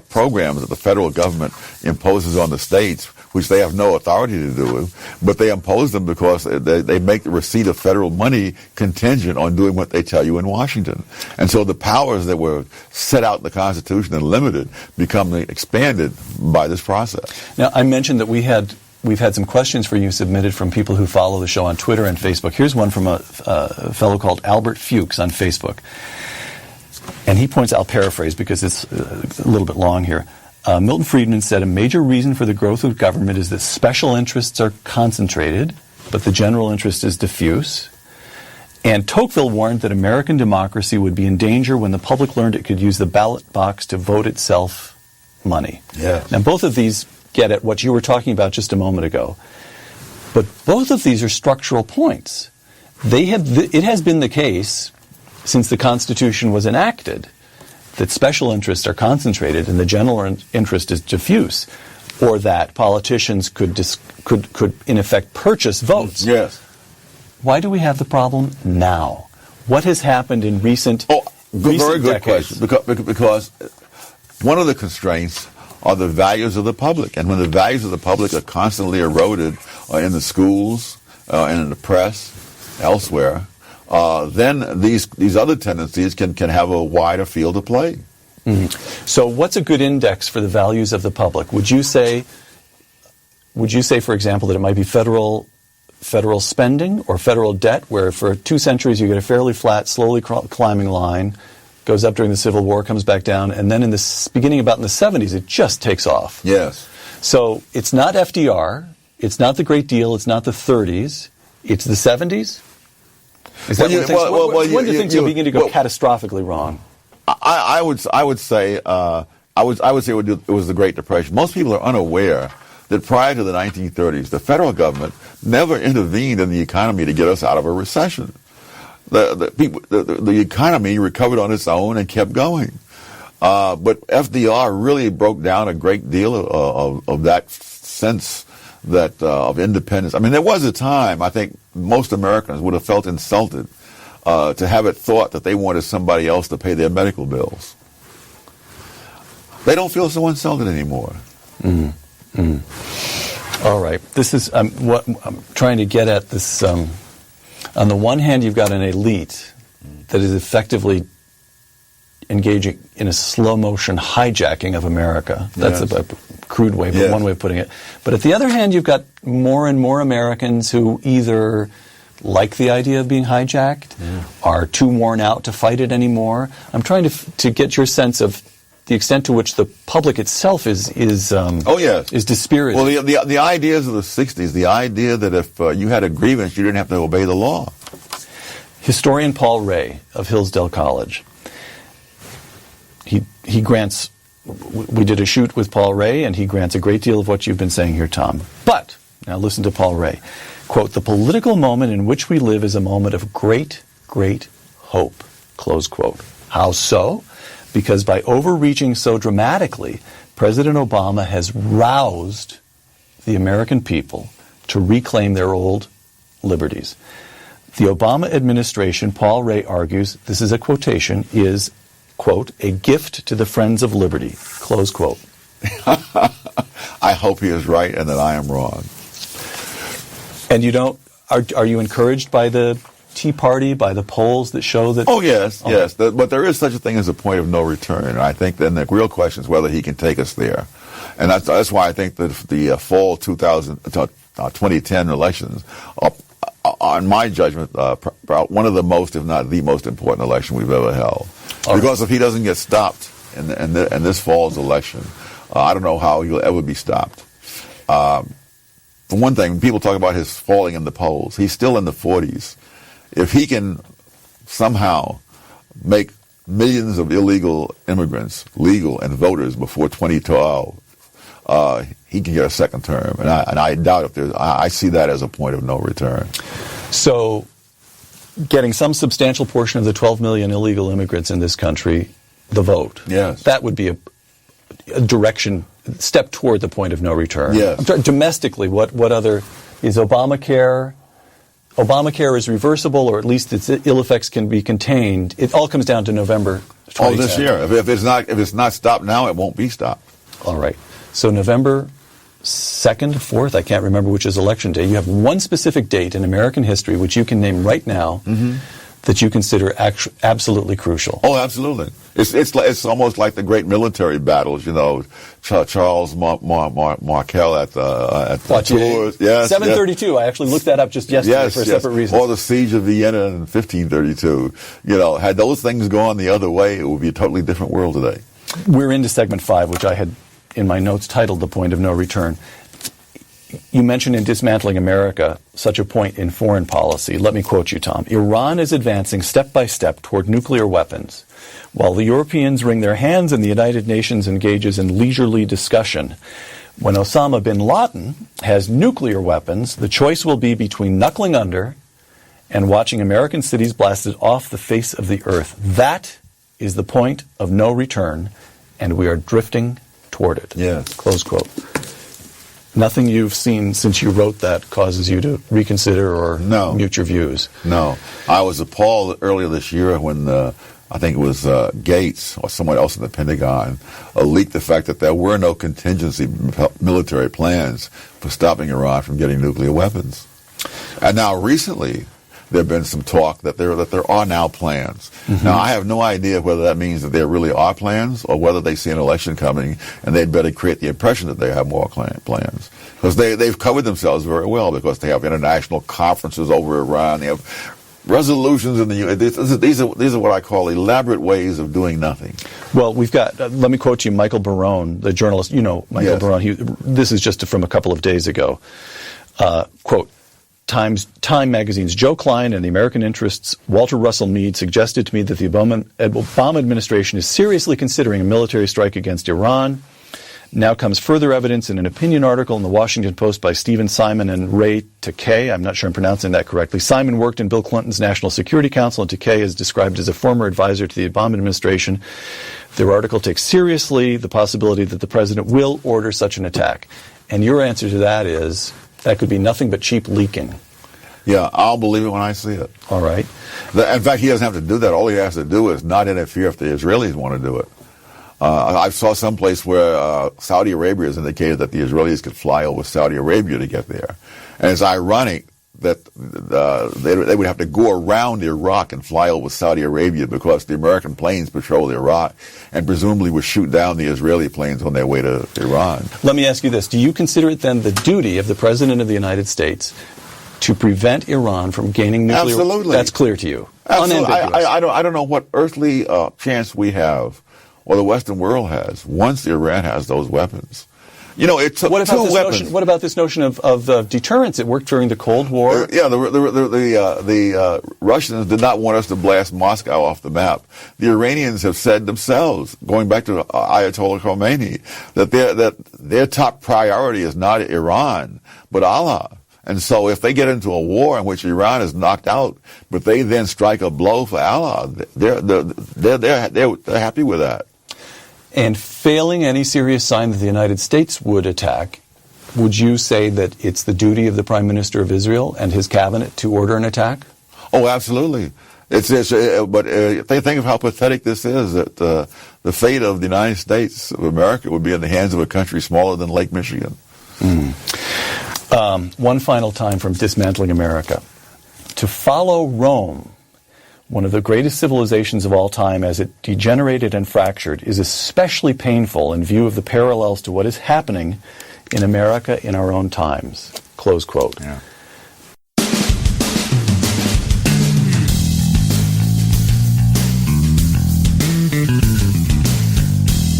programs that the federal government imposes on the states, which they have no authority to do, but they impose them because they make the receipt of federal money contingent on doing what they tell you in Washington. And so the powers that were set out in the Constitution and limited become expanded by this process. Now, I mentioned that we've had some questions for you submitted from people who follow the show on Twitter and Facebook. Here's one from a fellow called Albert Fuchs on Facebook. And he points, I'll paraphrase because it's a little bit long here. Milton Friedman said, a major reason for the growth of government is that special interests are concentrated, but the general interest is diffuse. And Tocqueville warned that American democracy would be in danger when the public learned it could use the ballot box to vote itself money. Yeah. Now, both of these get at what you were talking about just a moment ago. But both of these are structural points. It has been the case since the Constitution was enacted that special interests are concentrated and the general interest is diffuse, or that politicians could in effect purchase votes. Yes. Why do we have the problem now? What has happened in recent very good decades? question. Because one of the constraints are the values of the public, and when the values of the public are constantly eroded in the schools and in the press, elsewhere, then these other tendencies can have a wider field to play. Mm-hmm. So what's a good index for the values of the public? Would you say, for example, that it might be federal spending or federal debt, where for 2 centuries you get a fairly flat, slowly climbing line, goes up during the Civil War, comes back down, and then beginning about in the 70s, it just takes off. Yes. So it's not FDR, it's not the Great Deal, it's not the 30s, it's the 70s? Is that when do things begin to go catastrophically wrong? I would say it was the Great Depression. Most people are unaware that prior to the 1930s, the federal government never intervened in the economy to get us out of a recession. The economy recovered on its own and kept going. But FDR really broke down a great deal of that sense of independence. I mean, there was a time, I think, most Americans would have felt insulted to have it thought that they wanted somebody else to pay their medical bills. They don't feel so insulted anymore. Mm-hmm. Mm-hmm. All right. This is what I'm trying to get at. This on the one hand, you've got an elite that is effectively engaging in a slow-motion hijacking of America. That's a crude way, but one way of putting it. But at the other hand, you've got more and more Americans who either like the idea of being hijacked, are too worn out to fight it anymore. I'm trying to get your sense of the extent to which the public itself is dispirited. Well, the ideas of the 60s, the idea that if you had a grievance, you didn't have to obey the law. Historian Paul Ray of Hillsdale College, he grants, we did a shoot with Paul Ray, and he grants a great deal of what you've been saying here, Tom. But, now listen to Paul Ray. Quote, the political moment in which we live is a moment of great, great hope, close quote. How so? Because by overreaching so dramatically, President Obama has roused the American people to reclaim their old liberties. The Obama administration, Paul Ray argues, this is a quotation, is, quote, a gift to the friends of liberty, close quote. I hope he is right and that I am wrong. And you don't, are you encouraged by the Tea Party, by the polls that show that? Oh, yes. But there is such a thing as a point of no return. And I think then the real question is whether he can take us there. And that's why I think that the fall 2010 elections in my judgment, one of the most, if not the most important election we've ever held. Because if he doesn't get stopped in this fall's election, I don't know how he'll ever be stopped. For one thing, when people talk about his falling in the polls, he's still in the 40s. If he can somehow make millions of illegal immigrants legal and voters before 2012, he can get a second term, and I doubt if there's. I see that as a point of no return. So, getting some substantial portion of the 12 million illegal immigrants in this country, the vote. Yes, that would be a direction, step toward the point of no return. Yes. I'm sorry, domestically, what other is Obamacare? Obamacare is reversible, or at least its ill effects can be contained. It all comes down to November 2010. Oh, this year. If it's not stopped now, it won't be stopped. All right. So November 2nd, 4th, I can't remember which is election day. You have one specific date in American history which you can name right now that you consider absolutely crucial. Oh, absolutely. It's almost like the great military battles, you know, Charles Martel at the Tours. Yes, 732. Yes. I actually looked that up just yesterday for a separate reason. Or the Siege of Vienna in 1532. You know, had those things gone the other way, it would be a totally different world today. We're into segment 5, which I had in my notes titled The Point of No Return. You mentioned in Dismantling America such a point in foreign policy. Let me quote you, Tom. Iran is advancing step by step toward nuclear weapons, while the Europeans wring their hands and the United Nations engages in leisurely discussion. When Osama bin Laden has nuclear weapons, the choice will be between knuckling under and watching American cities blasted off the face of the earth. That is the point of no return, and we are drifting toward it. Yes. Close quote. Nothing you've seen since you wrote that causes you to reconsider or mute your views? No. I was appalled earlier this year when I think it was Gates or someone else in the Pentagon leaked the fact that there were no contingency military plans for stopping Iran from getting nuclear weapons. And now recently, there have been some talk that there are now plans. Now, I have no idea whether that means that there really are plans or whether they see an election coming and they'd better create the impression that they have more plans. Because they've covered themselves very well because they have international conferences over Iran. They have resolutions in the UN. These are what I call elaborate ways of doing nothing. Well, we've got, let me quote you, Michael Barone, the journalist. You know Michael Barone. This is just from a couple of days ago. Quote, Time magazine's Joe Klein and the American interests' Walter Russell Mead suggested to me that the Obama administration is seriously considering a military strike against Iran. Now comes further evidence in an opinion article in the Washington Post by Stephen Simon and Ray Takei. I'm not sure I'm pronouncing that correctly. Simon worked in Bill Clinton's National Security Council, and Takei is described as a former advisor to the Obama administration. Their article takes seriously the possibility that the president will order such an attack. And your answer to that is that could be nothing but cheap leaking. Yeah, I'll believe it when I see it. All right. In fact, he doesn't have to do that. All he has to do is not interfere if the Israelis want to do it. I saw someplace where Saudi Arabia has indicated that the Israelis could fly over Saudi Arabia to get there. And it's ironic that they would have to go around Iraq and fly over Saudi Arabia because the American planes patrol Iraq and presumably would shoot down the Israeli planes on their way to Iran. Let me ask you this. Do you consider it then the duty of the President of the United States to prevent Iran from gaining nuclear? Absolutely. That's clear to you. Absolutely. I don't know what earthly chance we have or the Western world has once Iran has those weapons. You know, it took two weapons. What about this notion of deterrence? It worked during the Cold War. The Russians did not want us to blast Moscow off the map. The Iranians have said themselves, going back to Ayatollah Khomeini, that their top priority is not Iran, but Allah. And so if they get into a war in which Iran is knocked out, but they then strike a blow for Allah, they're happy with that. And failing any serious sign that the United States would attack, would you say that it's the duty of the Prime Minister of Israel and his cabinet to order an attack? Oh, absolutely. But they think of how pathetic this is, that the fate of the United States of America would be in the hands of a country smaller than Lake Michigan. One final time from Dismantling America. To follow Rome, one of the greatest civilizations of all time, as it degenerated and fractured, is especially painful in view of the parallels to what is happening in America in our own times. Close quote. Yeah.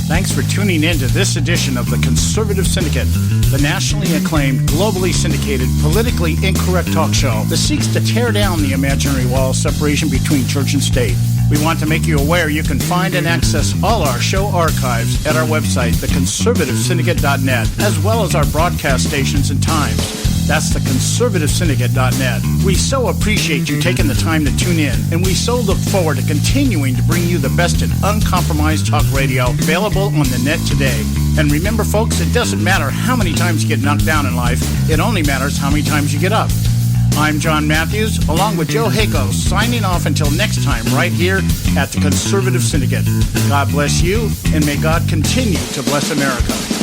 Thanks for tuning in to this edition of the Conservative Syndicate, the nationally acclaimed, globally syndicated, politically incorrect talk show that seeks to tear down the imaginary wall of separation between church and state. We want to make you aware you can find and access all our show archives at our website, theconservativesyndicate.net, as well as our broadcast stations and times. That's theconservativesyndicate.net. We so appreciate you taking the time to tune in, and we so look forward to continuing to bring you the best in uncompromised talk radio available on the net today. And remember, folks, it doesn't matter how many times you get knocked down in life. It only matters how many times you get up. I'm John Matthews, along with Joe Hako, signing off until next time right here at the Conservative Syndicate. God bless you, and may God continue to bless America.